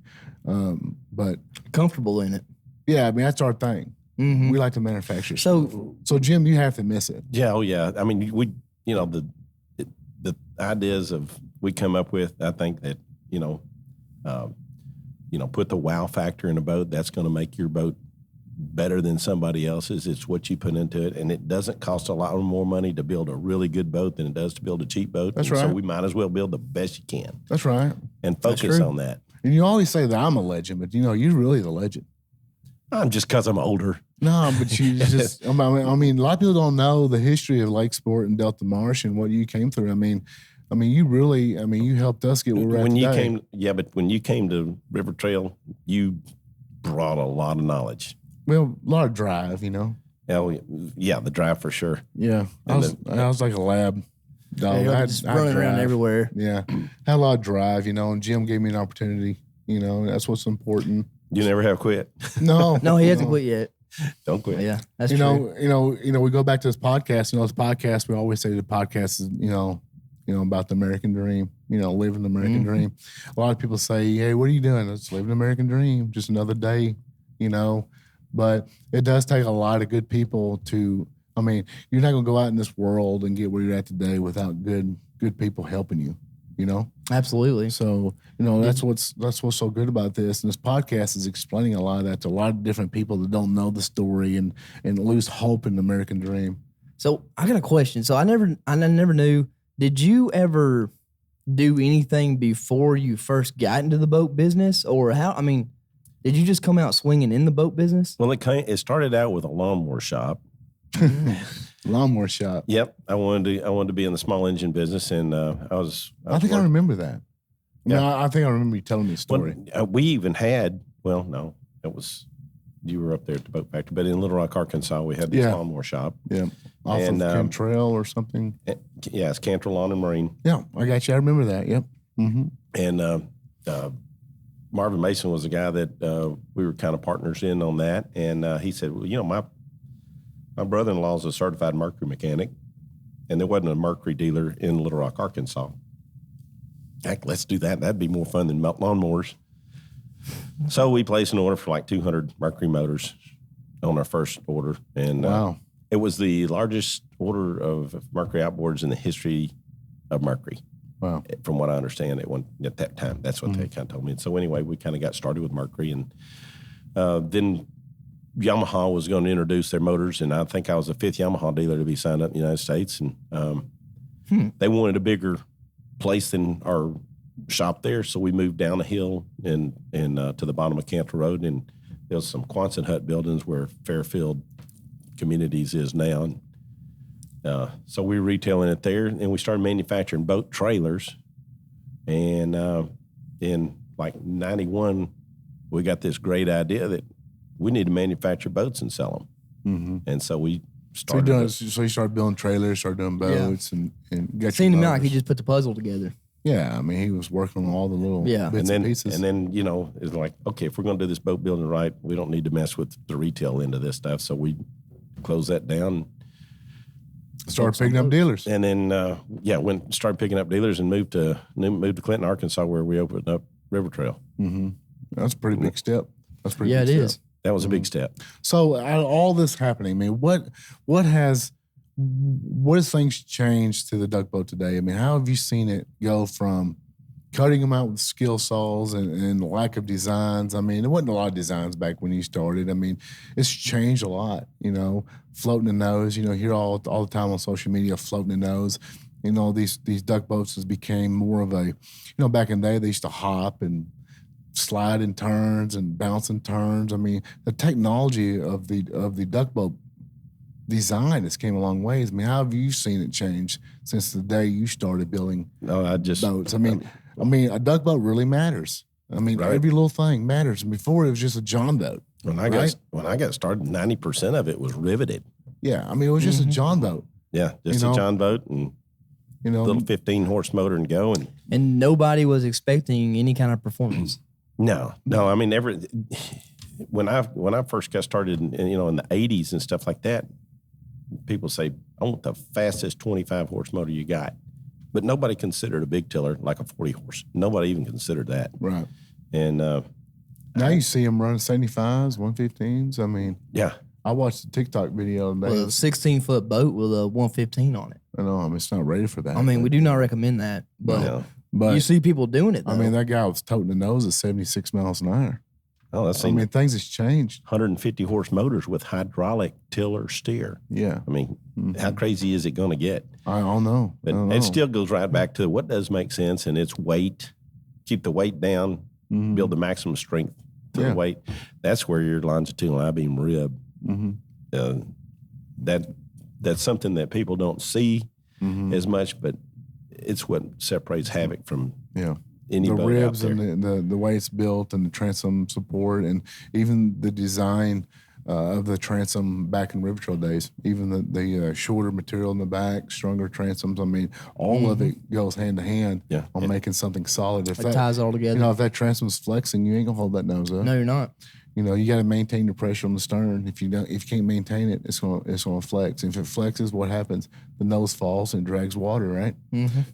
Speaker 2: But
Speaker 1: comfortable in it.
Speaker 2: Yeah, I mean that's our thing.
Speaker 1: Mm-hmm.
Speaker 2: We like to manufacture.
Speaker 1: So
Speaker 2: Jim, you have to miss it.
Speaker 3: Yeah, oh yeah. I mean, you know, the ideas we come up with. I think that put the wow factor in a boat. That's going to make your boat better than somebody else's. It's what you put into it, and it doesn't cost a lot more money to build a really good boat than it does to build a cheap boat.
Speaker 2: That's right.
Speaker 3: So we might as well build the best you can.
Speaker 2: That's right.
Speaker 3: And focus on that.
Speaker 2: And you always say that I'm a legend, but you know, you're really the legend.
Speaker 3: I'm just because I'm older.
Speaker 2: No, but you just, I mean, a lot of people don't know the history of Lake Sport and Delta Marsh and what you came through. I mean, you really, you helped us get where we're at today.
Speaker 3: But when you came to River Trail, you brought a lot of knowledge.
Speaker 2: Well, a lot of drive, you know.
Speaker 3: Yeah, the drive for sure.
Speaker 2: Yeah, I was like a lab dog.
Speaker 1: I just running around everywhere.
Speaker 2: Yeah, had a lot of drive, you know. And Jim gave me an opportunity. You know, that's what's important.
Speaker 3: You never have quit.
Speaker 2: No,
Speaker 1: no, he hasn't quit yet.
Speaker 3: Don't quit.
Speaker 1: Yeah, that's
Speaker 2: true. You know, we go back to this podcast. You know, this podcast. We always say the podcast is, you know, about the American dream. You know, living the American dream. A lot of people say, "Hey, what are you doing?" It's living the American dream. Just another day. You know, but it does take a lot of good people to. I mean, you're not going to go out in this world and get where you're at today without good people helping you. You know,
Speaker 1: absolutely.
Speaker 2: So you know that's what's so good about this, and this podcast is explaining a lot of that to a lot of different people that don't know the story and lose hope in the American dream.
Speaker 1: So I got a question. So I never knew. Did you ever do anything before you first got into the boat business, or how? I mean, did you just come out swinging in the boat business?
Speaker 3: Well, it started out with a lawnmower shop.
Speaker 2: Lawnmower shop.
Speaker 3: Yep, I wanted to be in the small engine business, and I
Speaker 2: think I remember that. I think I remember you telling me a story.
Speaker 3: We even had. Well, no, it was you were up there at the boat factory, but in Little Rock, Arkansas, we had this lawnmower shop.
Speaker 2: Yeah, off of Cantrell or something.
Speaker 3: Yeah, it's Cantrell Lawn and Marine.
Speaker 2: Yeah, I got you. I remember that. Yep. Mm-hmm.
Speaker 3: And Marvin Mason was the guy that we were kind of partners in on that, and he said, "Well, you know, my brother-in-law is a certified Mercury mechanic, and there wasn't a Mercury dealer in Little Rock, Arkansas. Heck, let's do that. That'd be more fun than lawnmowers." So we placed an order for like 200 Mercury motors on our first order, and it was the largest order of Mercury outboards in the history of Mercury.
Speaker 2: Wow.
Speaker 3: From what I understand, at that time, that's what they kind of told me. And so anyway, we kind of got started with Mercury, and then Yamaha was going to introduce their motors, and I think I was the 5th Yamaha dealer to be signed up in the United States. And they wanted a bigger place than our shop there, so we moved down a hill and to the bottom of Cantrell Road, and there was some Quonset hut buildings where Fairfield Communities is now. And, so we were retailing it there, and we started manufacturing boat trailers. And in like 91, we got this great idea that we need to manufacture boats and sell them. Mm-hmm. And so we started.
Speaker 2: So you started building trailers, started doing boats, and got
Speaker 1: seemed to me like he just put the puzzle together.
Speaker 2: Yeah, I mean, he was working on all the little bits and pieces.
Speaker 3: And then, you know, it's like, okay, if we're going to do this boat building right, we don't need to mess with the retail end of this stuff. So we closed that down.
Speaker 2: Started picking up dealers.
Speaker 3: And then, started picking up dealers and moved to Clinton, Arkansas, where we opened up River Trail.
Speaker 2: Mm-hmm. That's a pretty big step. That's pretty big
Speaker 1: it
Speaker 2: step.
Speaker 1: is.
Speaker 3: That was a big step.
Speaker 2: So out of all this happening, I mean, what has things changed to the duck boat today? I mean, how have you seen it go from cutting them out with skill saws and lack of designs? I mean, there wasn't a lot of designs back when you started. I mean, it's changed a lot, floating the nose, hear all the time on social media, floating the nose. These duck boats has became more of a, back in the day, they used to hop and slide in turns and bounce in turns. I mean, the technology of the duck boat design has came a long ways. I mean, how have you seen it change since the day you started building boats? I mean, a duck boat really matters. I mean, every little thing matters. And before it was just a John boat.
Speaker 3: When I got started, 90% of it was riveted.
Speaker 2: Yeah, I mean, it was just a John boat.
Speaker 3: Yeah, just a John boat and little 15-horse motor and go.
Speaker 1: And nobody was expecting any kind of performance.
Speaker 3: No. I mean, when I first got started, in the 80s and stuff like that, people say, I want the fastest 25-horse motor you got. But nobody considered a big tiller like a 40-horse. Nobody even considered that.
Speaker 2: Right.
Speaker 3: And
Speaker 2: now you see them running 75s, 115s. I mean,
Speaker 3: yeah.
Speaker 2: I watched a TikTok video today.
Speaker 1: Well, a 16-foot boat with a 115 on it.
Speaker 2: I know. I mean, it's not ready for that.
Speaker 1: I mean, we do not recommend that. But you see people doing it, though.
Speaker 2: I mean, that guy was toting the nose at 76 miles an hour.
Speaker 3: Oh,
Speaker 2: things has changed.
Speaker 3: 150-horse motors with hydraulic tiller steer.
Speaker 2: Yeah.
Speaker 3: I mean, how crazy is it going to get?
Speaker 2: I don't know.
Speaker 3: But it still goes right back to what does make sense, and it's weight. Keep the weight down, build the maximum strength to the weight. That's where your longitudinal I-beam rib, that's something that people don't see as much, but it's what separates Havoc from any
Speaker 2: the
Speaker 3: boat
Speaker 2: ribs
Speaker 3: out there.
Speaker 2: And the way it's built and the transom support and even the design of the transom back in River Trail days, even the shorter material in the back, stronger transoms. I mean, all of it goes hand to hand on making something solid. If
Speaker 1: it ties it all together.
Speaker 2: If that transom's flexing, you ain't gonna hold that nose up.
Speaker 1: No, you're not.
Speaker 2: You got to maintain the pressure on the stern. If you can't maintain it, it's gonna flex. If it flexes, what happens? The nose falls and drags water, right?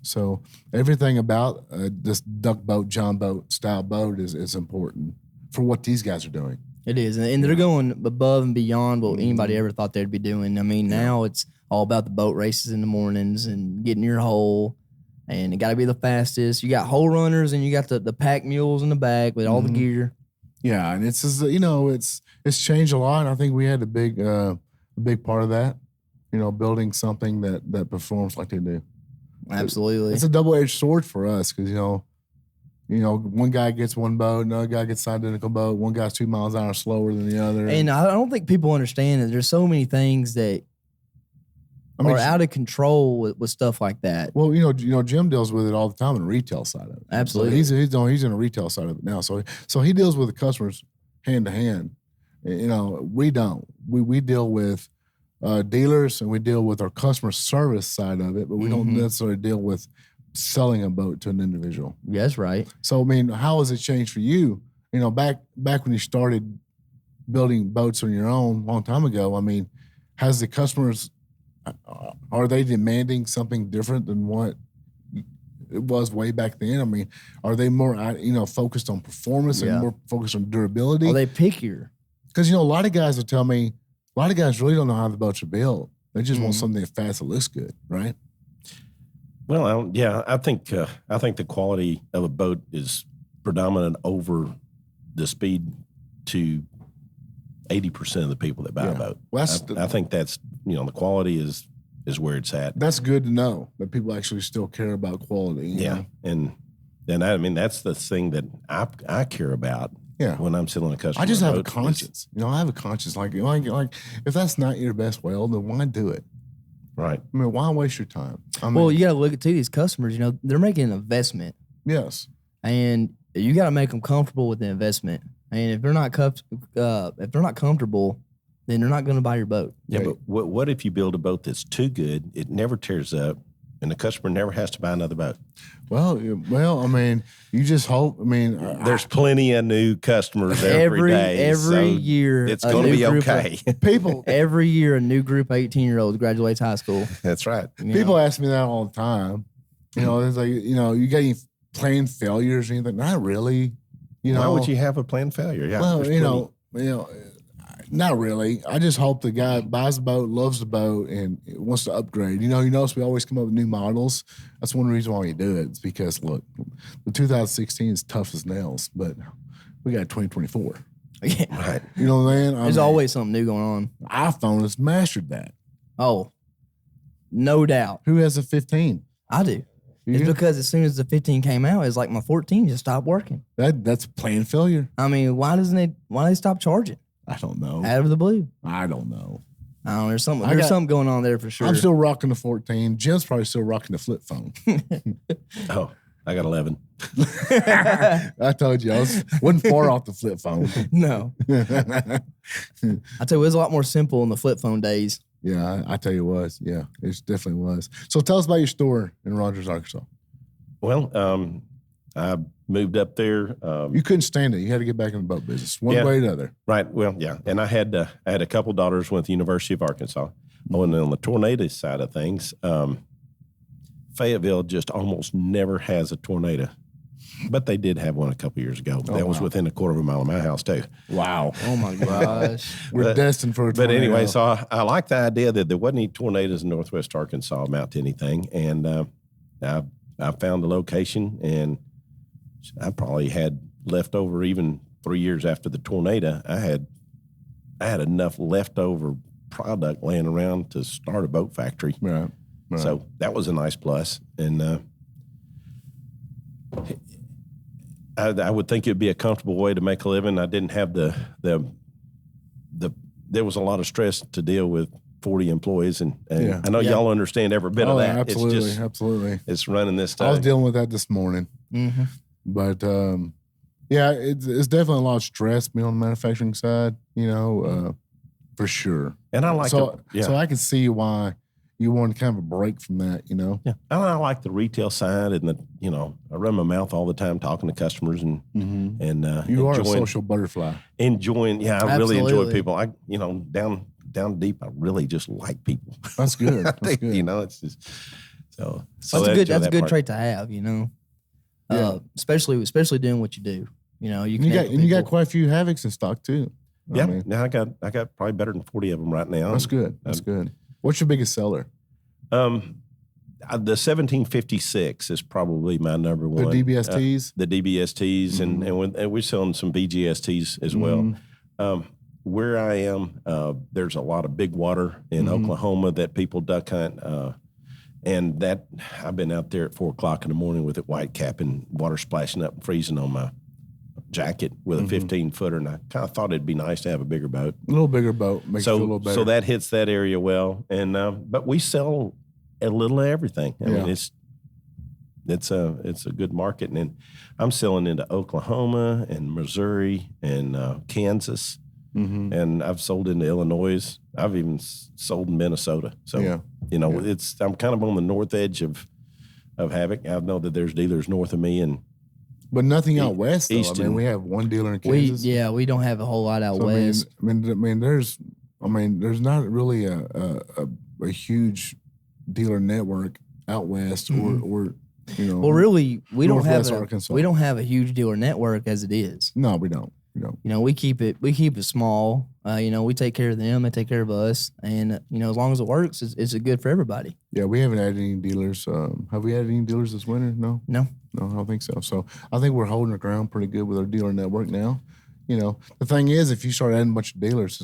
Speaker 2: So everything about this duck boat, John boat style boat is important for what these guys are doing.
Speaker 1: It is, and they're going above and beyond what anybody ever thought they'd be doing. I mean, now it's all about the boat races in the mornings and getting your hole, and it got to be the fastest. You got hole runners, and you got the pack mules in the back with all the gear.
Speaker 2: Yeah, and it's it's changed a lot. I think we had a big part of that. Building something that performs like they do.
Speaker 1: Absolutely,
Speaker 2: it's a double-edged sword for us because one guy gets one boat, another guy gets an identical boat. One guy's 2 miles an hour slower than the other.
Speaker 1: And I don't think people understand that there's so many things that are out of control with stuff like that.
Speaker 2: Well, Jim deals with it all the time in the retail side of it.
Speaker 1: Absolutely.
Speaker 2: So he's in the retail side of it now. So he deals with the customers hand to hand. We don't. We deal with dealers and we deal with our customer service side of it, but we don't necessarily deal with selling a boat to an individual.
Speaker 1: Yeah, that's right.
Speaker 2: So, I mean, how has it changed for you? Back when you started building boats on your own a long time ago, I mean, has the customers, are they demanding something different than what it was way back then? I mean, are they more, focused on performance and more focused on durability?
Speaker 1: Are they pickier?
Speaker 2: Because, a lot of guys will tell me, a lot of guys really don't know how the boats are built. They just want something that's fast that looks good, right?
Speaker 3: Well, I think the quality of a boat is predominant over the speed to 80% of the people that buy a boat. Well, I think that's the quality is where it's at.
Speaker 2: That's good to know that people actually still care about quality. You know?
Speaker 3: And that's the thing that I care about.
Speaker 2: Yeah.
Speaker 3: When I'm selling a customer,
Speaker 2: I just have a conscience. I have a conscience. Like if that's not your best whale, then why do it?
Speaker 3: Right.
Speaker 2: I mean, why waste your time?
Speaker 1: Well, you got to look at these customers. They're making an investment.
Speaker 2: Yes.
Speaker 1: And you got to make them comfortable with the investment. And if they're not comfortable, then they're not going to buy your boat.
Speaker 3: Yeah, but what if you build a boat that's too good, it never tears up, and the customer never has to buy another boat?
Speaker 2: Well, I mean, you just hope. I mean,
Speaker 3: there's plenty of new customers every day.
Speaker 1: Every year,
Speaker 3: it's going to be okay.
Speaker 1: Every year, a new group of 18-year-olds graduates high school.
Speaker 3: That's right.
Speaker 2: People ask me that all the time. It's like, you got any planned failures or anything? Not really.
Speaker 3: Why would you have a planned failure? Yeah.
Speaker 2: Well, Not really. I just hope the guy buys the boat, loves the boat, and wants to upgrade. You notice we always come up with new models. That's one reason why we do it. It's because, look, the 2016 is tough as nails, but we got 2024.
Speaker 1: Yeah.
Speaker 3: Right.
Speaker 2: You know what I'm saying?
Speaker 1: There's always something new going on.
Speaker 2: iPhone has mastered that.
Speaker 1: Oh, no doubt.
Speaker 2: Who has a 15?
Speaker 1: I do.
Speaker 2: You?
Speaker 1: It's because as soon as the 15 came out, it's like my 14 just stopped working.
Speaker 2: That's planned failure.
Speaker 1: I mean, why do they stop charging?
Speaker 2: I don't know.
Speaker 1: Out of the blue.
Speaker 2: I don't know.
Speaker 1: I don't know. There's something going on there for sure.
Speaker 2: I'm still rocking the 14. Jim's probably still rocking the flip phone.
Speaker 3: Oh, I got 11.
Speaker 2: I told you, wasn't far off the flip phone.
Speaker 1: No. I tell you, it was a lot more simple in the flip phone days.
Speaker 2: Yeah, I tell you it was. Yeah, it definitely was. So tell us about your store in Rogers, Arkansas.
Speaker 3: Well, I moved up there.
Speaker 2: You couldn't stand it. You had to get back in the boat business, one way or another.
Speaker 3: Right. Well, yeah. And I had a couple daughters went to the University of Arkansas. And on the tornado side of things, Fayetteville just almost never has a tornado. But they did have one a couple years ago. That was within a quarter of a mile of my house, too.
Speaker 2: Wow.
Speaker 1: Oh, my gosh.
Speaker 2: We're destined for a tornado.
Speaker 3: But anyway, so I like the idea that there wasn't any tornadoes in northwest Arkansas amount to anything. And I found the location, and I probably had leftover even 3 years after the tornado. I had enough leftover product laying around to start a boat factory.
Speaker 2: Right.
Speaker 3: So that was a nice plus. And I would think it'd be a comfortable way to make a living. I didn't have there was a lot of stress to deal with 40 employees, and I know y'all understand every bit of that.
Speaker 2: Absolutely,
Speaker 3: it's
Speaker 2: absolutely.
Speaker 3: It's running this stuff.
Speaker 2: I was dealing with that this morning.
Speaker 1: Mm-hmm.
Speaker 2: But, it's definitely a lot of stress being on the manufacturing side, for sure.
Speaker 3: And I like
Speaker 2: So I can see why you want kind of a break from that,
Speaker 3: Yeah. And I like the retail side, and I run my mouth all the time talking to customers and
Speaker 2: you are a social butterfly.
Speaker 3: Enjoying, I really enjoy people. Down deep, I really just like people.
Speaker 2: That's good. That's good.
Speaker 3: It's just so
Speaker 1: that's a good trait to have, especially doing what you do. You
Speaker 2: got quite a few Havocs in stock too.
Speaker 3: Now I got probably better than 40 of them right now.
Speaker 2: That's good. That's good. What's your biggest seller?
Speaker 3: The 1756 is probably my number one.
Speaker 2: The DBSTs?
Speaker 3: The DBSTs, and we're selling some BGSTs as well. Where I am, there's a lot of big water in Oklahoma that people duck hunt. And that I've been out there at 4 o'clock in the morning with it white cap and water splashing up and freezing on my jacket with a 15-footer, and I kind of thought it'd be nice to have a bigger boat.
Speaker 2: A little bigger boat makes it a little better.
Speaker 3: So that hits that area well, and but we sell a little of everything. I mean, it's a good market, and I'm selling into Oklahoma and Missouri and Kansas, and I've sold into Illinois. I've even sold in Minnesota. So I'm kind of on the north edge of Havoc. I know that there's dealers north of me and.
Speaker 2: But nothing out west, though. I mean, we have one dealer in Kansas.
Speaker 1: We don't have a whole lot out west.
Speaker 2: I mean, there's not really a huge dealer network out west or
Speaker 1: Well, really, we don't have
Speaker 2: Arkansas.
Speaker 1: We don't have a huge dealer network as it is.
Speaker 2: No, we don't.
Speaker 1: We keep it small. We take care of them, they take care of us, and as long as it works, it's good for everybody.
Speaker 2: Yeah, we haven't added any dealers. Have we added any dealers this winter? No, I don't think so. So I think we're holding our ground pretty good with our dealer network now. The thing is, if you start adding a bunch of dealers,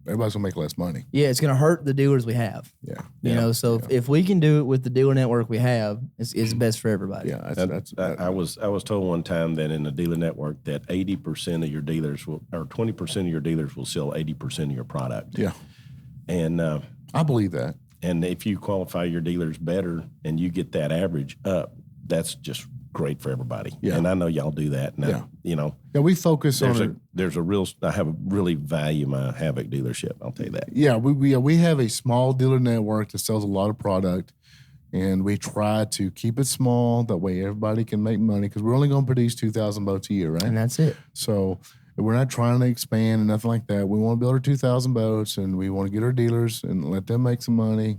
Speaker 2: everybody's gonna make less money.
Speaker 1: Yeah, it's gonna hurt the dealers we have. If we can do it with the dealer network we have, it's best for everybody.
Speaker 2: Yeah,
Speaker 3: I was told one time that in the dealer network that 80% of your dealers or 20% of your dealers will sell 80% of your product.
Speaker 2: Yeah,
Speaker 3: and
Speaker 2: I believe that.
Speaker 3: And if you qualify your dealers better and you get that average up, that's just great for everybody. Yeah. And I know y'all do that. And
Speaker 2: we focus on
Speaker 3: I have a really value my Havoc dealership. I'll tell you that.
Speaker 2: Yeah, we have a small dealer network that sells a lot of product, and we try to keep it small. That way everybody can make money, because we're only going to produce 2,000 boats a year, right?
Speaker 1: And that's it.
Speaker 2: So we're not trying to expand and nothing like that. We want to build our 2,000 boats, and we want to get our dealers and let them make some money.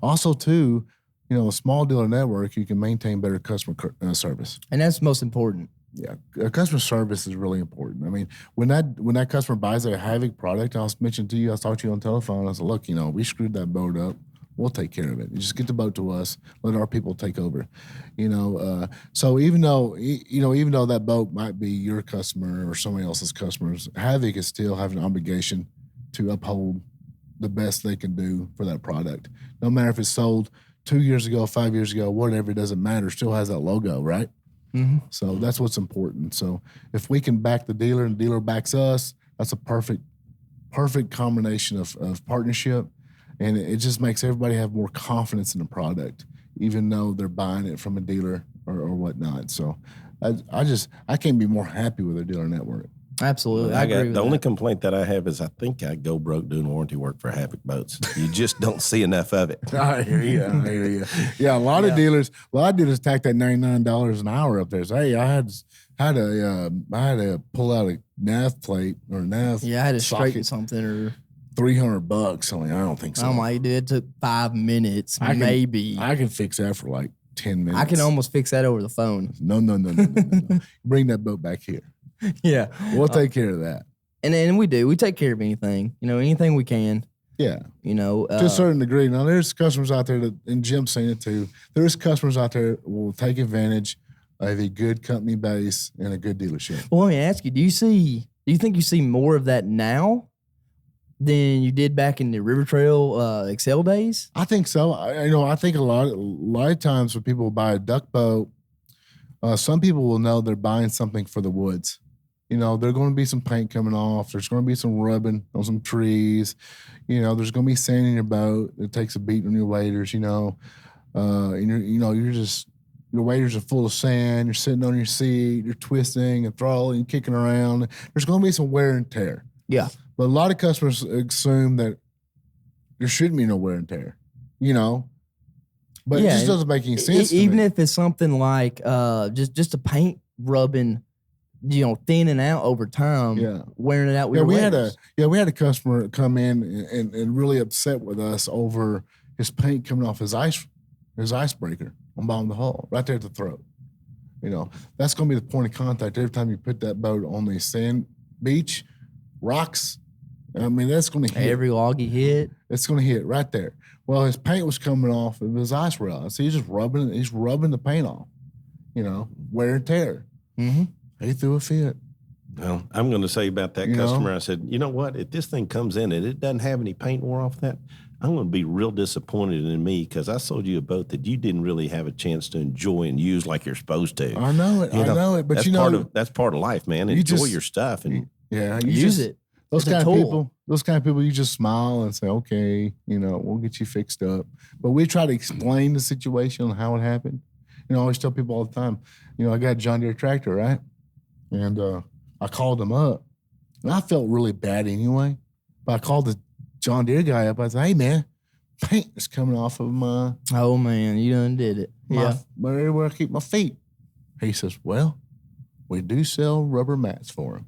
Speaker 2: Also too, a small dealer network, you can maintain better customer service.
Speaker 1: And that's most important.
Speaker 2: Yeah, customer service is really important. I mean, when that customer buys a Havoc product, I was mentioning to you, I was talking to you on the telephone. I said, look, we screwed that boat up. We'll take care of it. You just get the boat to us. Let our people take over. So even though that boat might be your customer or somebody else's customers, Havoc is still having an obligation to uphold the best they can do for that product. No matter if it's sold 2 years ago, 5 years ago, whatever, it doesn't matter. Still has that logo, right? Mm-hmm. So that's what's important. So if we can back the dealer and the dealer backs us, that's a perfect combination of partnership. And it just makes everybody have more confidence in the product, even though they're buying it from a dealer or whatnot. So I can't be more happy with our dealer network.
Speaker 1: Absolutely. I agree with
Speaker 3: the only complaint that I have is I think I go broke doing warranty work for Havoc Boats. You just don't see enough of it.
Speaker 2: I hear you. Yeah, a lot of dealers tack that $99 an hour up there. So, hey, I had to pull out a nav plate or a nav.
Speaker 1: Yeah, I had to straighten something or
Speaker 2: $300. I'm like, I don't think so.
Speaker 1: I'm like, dude, it took 5 minutes, maybe.
Speaker 2: I can fix that for like 10 minutes.
Speaker 1: I can almost fix that over the phone.
Speaker 2: No. Bring that boat back here.
Speaker 1: Yeah.
Speaker 2: We'll take care of that.
Speaker 1: And we do. We take care of anything. Anything we can.
Speaker 2: Yeah.
Speaker 1: To
Speaker 2: a certain degree. Now, there's customers out there and Jim's saying it too, there's customers out there who will take advantage of a good company base and a good dealership.
Speaker 1: Well, let me ask you, do you think you see more of that now than you did back in the River Trail Excel days?
Speaker 2: I think so. I think a lot of times when people buy a duck boat, some people will know they're buying something for the woods. There's going to be some paint coming off. There's going to be some rubbing on some trees. There's going to be sand in your boat. It takes a beat on your waders. And your waders are full of sand. You're sitting on your seat. You're twisting and throttling, kicking around. There's going to be some wear and tear.
Speaker 1: Yeah.
Speaker 2: But a lot of customers assume that there shouldn't be no wear and tear. But it just doesn't make any sense.
Speaker 1: Even if it's something like just a paint rubbing, thinning out over time, wearing it out with
Speaker 2: we had a customer come in and really upset with us over his paint coming off his icebreaker on bottom of the hull, right there at the throat. That's going to be the point of contact every time you put that boat on the sand beach, rocks. I mean, that's going to hit.
Speaker 1: Every log he hit.
Speaker 2: It's going to hit right there. Well, his paint was coming off of his ice rail. So he's rubbing the paint off, wear and tear. Mm-hmm. He threw a fit.
Speaker 3: Well, I'm going to say about that customer, I said, you know what? If this thing comes in and it doesn't have any paint wore off that, I'm going to be real disappointed in me because I sold you a boat that you didn't really have a chance to enjoy and use like you're supposed to.
Speaker 2: I know it. But
Speaker 3: that's part of life, man. Enjoy your stuff and
Speaker 1: use it.
Speaker 2: Those kind of people, you just smile and say, okay, we'll get you fixed up. But we try to explain the situation and how it happened. I always tell people all the time, I got a John Deere tractor, right? And I called him up. And I felt really bad anyway. But I called the John Deere guy up. I said, hey, man, paint is coming off of my...
Speaker 1: Oh, man, you done did it.
Speaker 2: Where I keep my feet. He says, well, we do sell rubber mats for him.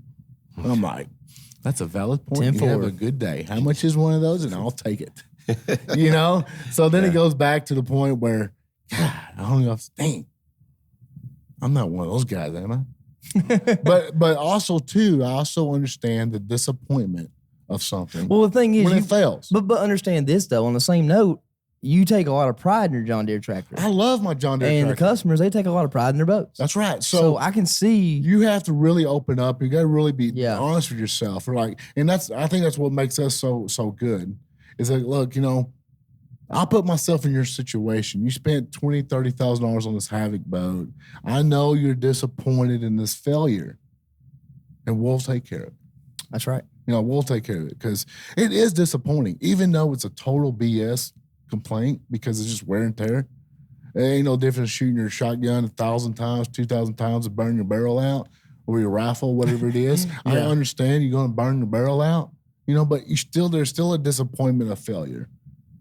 Speaker 2: I'm like... That's a valid point. You have a good day. How much is one of those? And I'll take it. So then it goes back to the point where, God, I hung up. Dang, I'm not one of those guys, am I? but also too, I also understand the disappointment of something.
Speaker 1: Well, the thing is,
Speaker 2: when it fails.
Speaker 1: But understand this though. On the same note, you take a lot of pride in your John Deere tractor.
Speaker 2: I love my John Deere tractor.
Speaker 1: And the customers, they take a lot of pride in their boats.
Speaker 2: That's right.
Speaker 1: So I can see.
Speaker 2: You have to really open up. You got to really be honest with yourself. I think that's what makes us so good. Is like, look, I'll put myself in your situation. You spent $20,000, $30,000 on this Havoc boat. I know you're disappointed in this failure. And we'll take care of it.
Speaker 1: That's right.
Speaker 2: We'll take care of it because it is disappointing, even though it's a total BS complaint because it's just wear and tear. It ain't no difference shooting your shotgun 1,000 times, 2,000 times to burn your barrel out, or your rifle, whatever it is. I understand you're going to burn the barrel out, but there's still a disappointment of failure,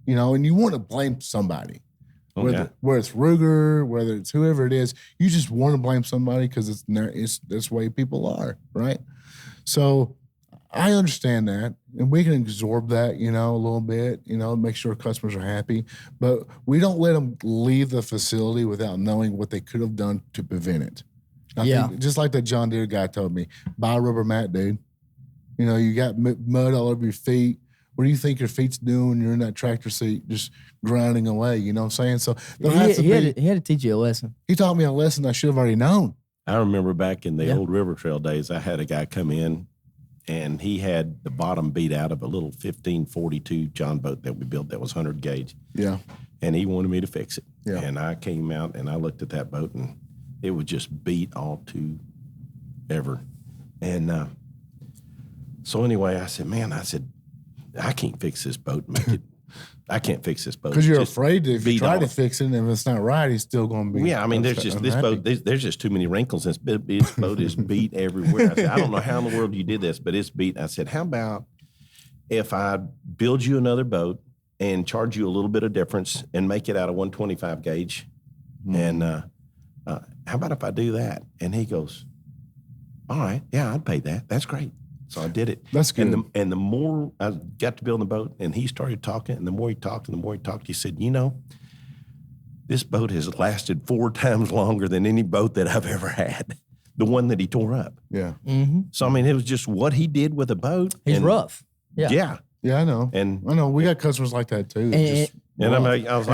Speaker 2: and you want to blame somebody. Whether it's Ruger, whether it's whoever it is, you just want to blame somebody because it's that's the way people are, right? So I understand that, and we can absorb that, a little bit, make sure customers are happy. But we don't let them leave the facility without knowing what they could have done to prevent it. I
Speaker 1: Yeah.
Speaker 2: think just like that John Deere guy told me, buy a rubber mat, dude. You know, you got mud all over your feet. What do you think your feet's doing when you're in that tractor seat just grinding away? You know what I'm saying? So there has to be.
Speaker 1: He had to teach you a lesson.
Speaker 2: He taught me a lesson I should have already known.
Speaker 3: I remember back in the old River Trail days, I had a guy come in and he had the bottom beat out of a little 1542 John boat that we built that was 100 gauge.
Speaker 2: Yeah.
Speaker 3: And he wanted me to fix it.
Speaker 2: Yeah.
Speaker 3: And I came out and I looked at that boat and it was just beat all to ever. And so anyway, I said, I can't fix this boat. I can't fix this boat.
Speaker 2: Because you're afraid that if you try to fix it and if it's not right, he's still going to be.
Speaker 3: Yeah, I mean, there's just this boat. There's just too many wrinkles. This boat is beat everywhere. I said, I don't know how in the world you did this, but it's beat. I said, how about if I build you another boat and charge you a little bit of difference and make it out of 125 gauge? And how about if I do that? And he goes, all right, yeah, I'd pay that. That's great. So I did it.
Speaker 2: That's good.
Speaker 3: And the more I got to build the boat, and he started talking, and the more he talked, he said, you know, this boat has lasted 4 times longer than any boat that I've ever had. The one that he tore up.
Speaker 2: Yeah.
Speaker 1: Mm-hmm.
Speaker 3: So, I mean, it was just what he did with a boat.
Speaker 1: He's rough. Yeah.
Speaker 3: Yeah.
Speaker 2: Yeah, I know.
Speaker 3: And
Speaker 2: I know we got customers like that too.
Speaker 3: I was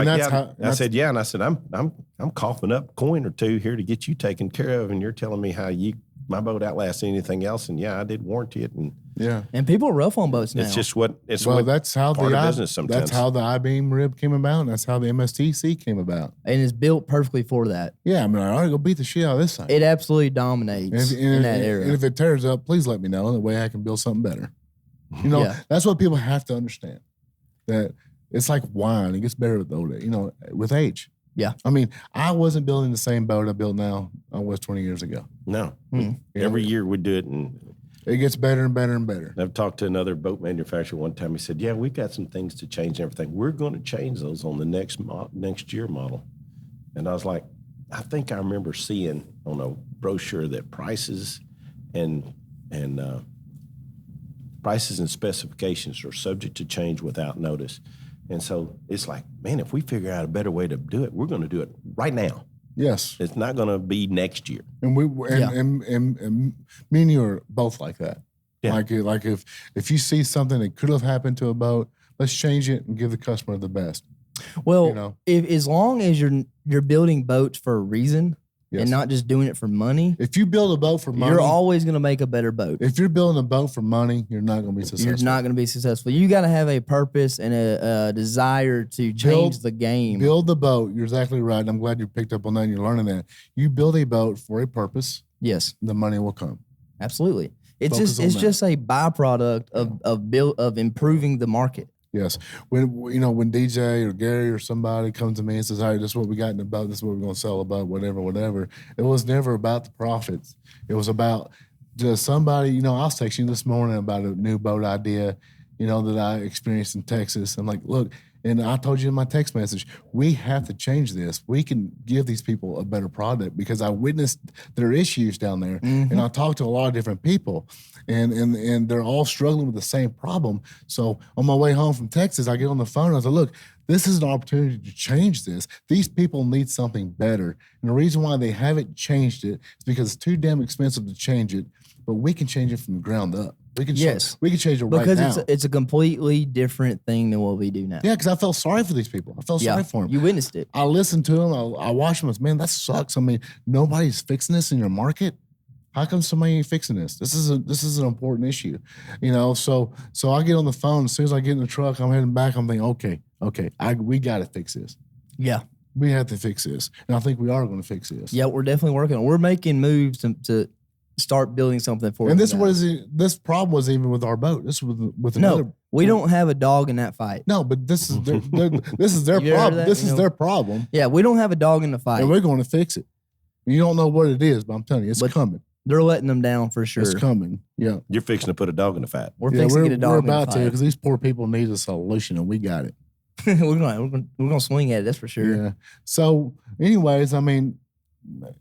Speaker 3: like, yeah.
Speaker 2: I
Speaker 3: said, I'm coughing up a coin or two here to get you taken care of, and you're telling me how my boat outlasts anything else, and I did warranty it, and
Speaker 1: and people are rough on boats now.
Speaker 3: it's just what
Speaker 2: that's how
Speaker 3: part of business sometimes.
Speaker 2: That's how the I-beam rib came about, and that's how the MSTC came about.
Speaker 1: And it's built perfectly for that.
Speaker 2: Yeah, I mean, I ought to go beat the shit out of this thing.
Speaker 1: It absolutely dominates in that era.
Speaker 2: And if it tears up, please let me know. That way I can build something better. You know, that's what people have to understand. That it's like wine; it gets better with age.
Speaker 1: Yeah.
Speaker 2: I mean, I wasn't building the same boat I build now I was 20 years ago.
Speaker 3: No. Every year we do it, and
Speaker 2: it gets better and better and better.
Speaker 3: I've talked to another boat manufacturer one time. He said, yeah, we've got some things to change and everything. We're going to change those on the next year model. And I was like, I think I remember seeing on a brochure that prices and specifications are subject to change without notice. And so it's like, man, if we figure out a better way to do it, we're going to do it right now.
Speaker 2: Yes.
Speaker 3: It's not going to be next year.
Speaker 2: And me and you are both like that. Yeah. Like if you see something that could have happened to a boat, let's change it and give the customer the best.
Speaker 1: Well, if as long as you're building boats for a reason and not just doing it for money.
Speaker 2: If you build a boat for money,
Speaker 1: you're always going to make a better boat.
Speaker 2: If you're building a boat for money, you're not going to be successful.
Speaker 1: You're not going to be successful. You got to have a purpose and a desire to change the game.
Speaker 2: Build the boat. You're exactly right. I'm glad you picked up on that and you're learning that. You build a boat for a purpose.
Speaker 1: Yes.
Speaker 2: The money will come.
Speaker 1: Absolutely. It's just a byproduct of improving the market.
Speaker 2: Yes. When DJ or Gary or somebody comes to me and says, "All right, this is what we got in the boat. This is what we're going to sell about, whatever." It was never about the profits. It was about just somebody. I was texting you this morning about a new boat idea, that I experienced in Texas. I'm like, look, and I told you in my text message, we have to change this. We can give these people a better product because I witnessed their issues down there, and I talked to a lot of different people. And they're all struggling with the same problem. So on my way home from Texas, I get on the phone and I was like, look, this is an opportunity to change this. These people need something better. And the reason why they haven't changed it is because it's too damn expensive to change it, but we can change it from the ground up. We can change it right now.
Speaker 1: Because it's a completely different thing than what we do now.
Speaker 2: Yeah, because I felt sorry for these people. I felt sorry for them.
Speaker 1: You witnessed it.
Speaker 2: I listened to them. I watched them. Man, that sucks. I mean, nobody's fixing this in your market. How come somebody ain't fixing this? This is an important issue, So I get on the phone. As soon as I get in the truck, I'm heading back. I'm thinking, okay, we got to fix this.
Speaker 1: Yeah,
Speaker 2: we have to fix this, and I think we are going to fix this.
Speaker 1: Yeah, we're definitely working on. We're making moves to start building something for.
Speaker 2: And this problem was even with our boat. This was with another.
Speaker 1: No, we don't have a dog in that fight.
Speaker 2: No, but this is their problem. This is their problem.
Speaker 1: Yeah, we don't have a dog in the fight,
Speaker 2: and we're going to fix it. You don't know what it is, but I'm telling you, it's coming.
Speaker 1: They're letting them down for sure.
Speaker 2: It's coming. Yeah.
Speaker 3: You're fixing to put a dog in the fight.
Speaker 1: We're fixing to get a dog in the fight.
Speaker 2: We're about to because these poor people need a solution, and we got it.
Speaker 1: we're gonna swing at it. That's for sure.
Speaker 2: Yeah. So, anyways, I mean,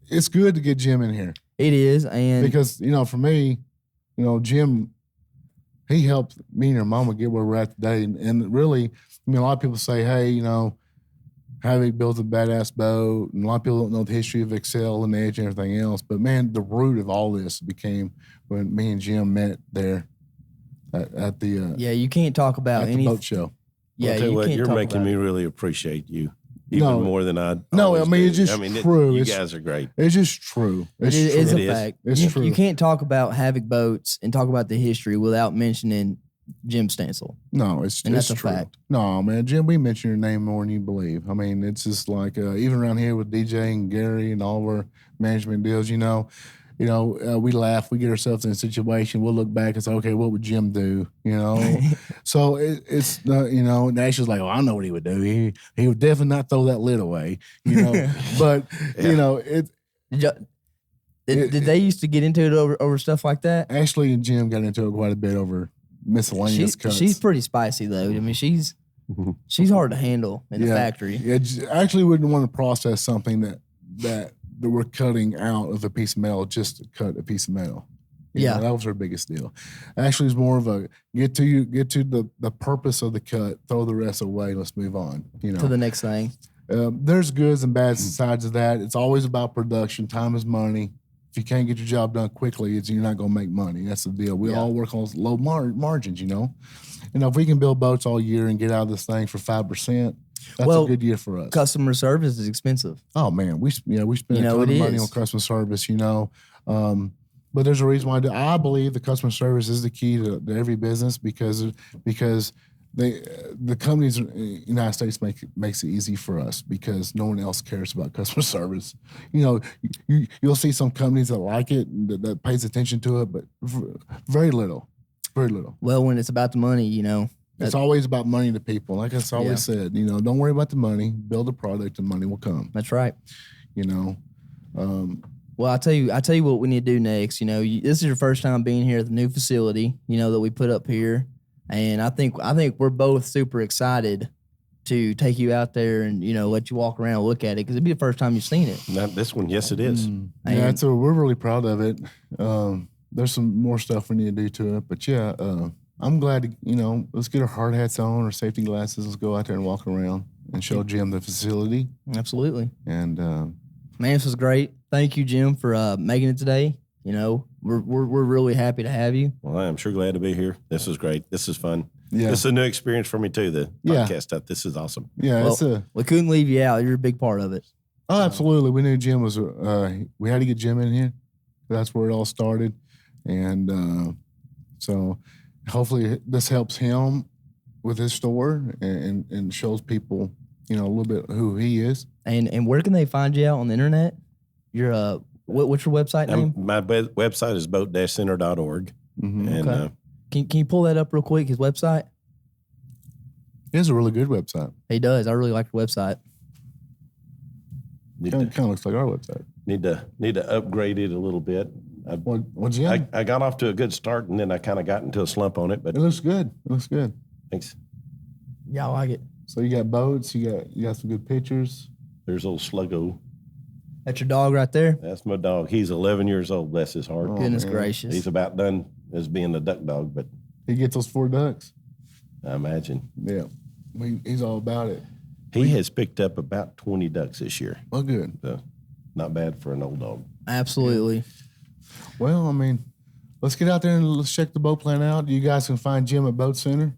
Speaker 2: it's good to get Jim in here.
Speaker 1: It is, and
Speaker 2: because for me, Jim, he helped me and your mama get where we're at today, and really, I mean, a lot of people say, hey, Havoc built a badass boat, and a lot of people don't know the history of Excel and Edge and everything else. But man, the root of all this became when me and Jim met there at the
Speaker 1: you can't talk about
Speaker 2: at the
Speaker 1: any
Speaker 2: boat show.
Speaker 1: Yeah,
Speaker 3: I'll tell you what,
Speaker 1: can't
Speaker 3: you're
Speaker 1: talk
Speaker 3: making
Speaker 1: about
Speaker 3: me
Speaker 1: it.
Speaker 3: really appreciate you. Even more than I.
Speaker 2: No, I
Speaker 3: always
Speaker 2: mean,
Speaker 3: do.
Speaker 2: it's just true.
Speaker 3: You
Speaker 2: It's-
Speaker 3: guys are great.
Speaker 2: It's just true. It's
Speaker 1: It is
Speaker 2: true.
Speaker 1: a
Speaker 3: It is.
Speaker 1: fact.
Speaker 2: It's true.
Speaker 1: You can't talk about Havoc Boats and talk about the history without mentioning Jim Stancil.
Speaker 2: No, it's
Speaker 1: And that's a
Speaker 2: true.
Speaker 1: fact.
Speaker 2: No, man, Jim, we mention your name more than you believe. I mean, it's just like even around here with DJ and Gary and all of our management deals, we laugh, we get ourselves in a situation, we'll look back and say, okay, what would Jim do? So it's Nash is like, oh, I know what he would do. He would definitely not throw that lid away, But
Speaker 1: Did they used to get into it over stuff like that?
Speaker 2: Ashley and Jim got into it quite a bit over miscellaneous cuts.
Speaker 1: She's pretty spicy though. I mean, she's hard to handle in the factory.
Speaker 2: Yeah, I actually wouldn't want to process something that we're cutting out of a piece of metal just to cut a piece of metal. That was her biggest deal. Actually, it's more of a get to the purpose of the cut, throw the rest away, let's move on.
Speaker 1: To the next thing.
Speaker 2: There's goods and bad sides of that. It's always about production. Time is money. If you can't get your job done quickly, you're not going to make money. That's the deal. We all work on low margins, if we can build boats all year and get out of this thing for 5%, that's a good year for us.
Speaker 1: Customer service is expensive.
Speaker 2: Oh man, we spend a ton of money on customer service, but there's a reason why I believe the customer service is the key to every business because the companies in the United States makes it easy for us because no one else cares about customer service. You'll see some companies that like it that pays attention to it, but very little.
Speaker 1: Well, when it's about the money,
Speaker 2: it's always about money to people. Like I always said, don't worry about the money. Build a product, and money will come.
Speaker 1: That's right.
Speaker 2: Well,
Speaker 1: I tell you what we need to do next. This is your first time being here at the new facility. That we put up here, and I think we're both super excited to take you out there and let you walk around and look at it because it'd be the first time you've seen it.
Speaker 3: Not this one, yes, it is.
Speaker 2: We're really proud of it. There's some more stuff we need to do to it, but I'm glad to, let's get our hard hats on, our safety glasses. Let's go out there and walk around and show Jim the facility.
Speaker 1: Absolutely.
Speaker 2: And
Speaker 1: man, this was great. Thank you, Jim, for making it today. We're really happy to have you.
Speaker 3: Well, I am sure glad to be here. This is great. This is fun.
Speaker 2: Yeah.
Speaker 3: This is a new experience for me too. The podcast stuff. This is awesome.
Speaker 2: Yeah,
Speaker 1: we couldn't leave you out. You're a big part of it.
Speaker 2: Oh, absolutely. We knew Jim was. We had to get Jim in here. That's where it all started, and so hopefully this helps him with his store and shows people a little bit who he is.
Speaker 1: And where can they find you out on the internet? Your what's your website name?
Speaker 3: My website is boat-center.org.
Speaker 2: Mm-hmm.
Speaker 3: And
Speaker 1: okay. Can you pull that up real quick? His website.
Speaker 2: It is a really good website.
Speaker 1: He does. I really like the website.
Speaker 2: Kind of looks like our website.
Speaker 3: Need to upgrade it a little bit.
Speaker 2: What'd you have?
Speaker 3: I got off to a good start, and then I kind of got into a slump on it. But
Speaker 2: it looks good.
Speaker 3: Thanks.
Speaker 1: Yeah, I like it.
Speaker 2: So you got boats. You got some good pictures.
Speaker 3: There's old Sluggo.
Speaker 1: That's your dog right there?
Speaker 3: That's my dog. He's 11 years old, bless his heart.
Speaker 1: Oh, goodness gracious.
Speaker 3: He's about done as being a duck dog, but
Speaker 2: he gets those 4 ducks.
Speaker 3: I imagine.
Speaker 2: Yeah. He's all about it.
Speaker 3: He has picked up about 20 ducks this year.
Speaker 2: Well, good.
Speaker 3: So, not bad for an old dog.
Speaker 1: Absolutely.
Speaker 2: Well, let's get out there and let's check the boat plant out. You guys can find Jim at Boat Center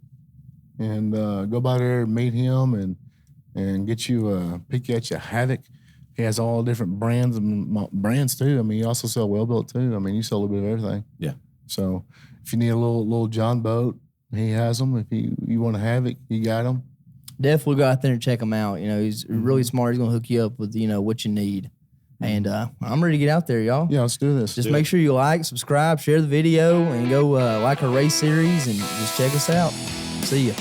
Speaker 2: and go by there and meet him and get you pick you at your Havoc. He has all different brands too. You also sell well built too. You sell a little bit of everything.
Speaker 3: Yeah.
Speaker 2: So if you need a little John boat, he has them. If you want a Havoc, he got them.
Speaker 1: Definitely go out there and check him out. He's really smart. He's gonna hook you up with what you need. And I'm ready to get out there, y'all.
Speaker 2: Yeah, let's do this.
Speaker 1: Just make sure you like, subscribe, share the video, and go like our race series and just check us out. See ya.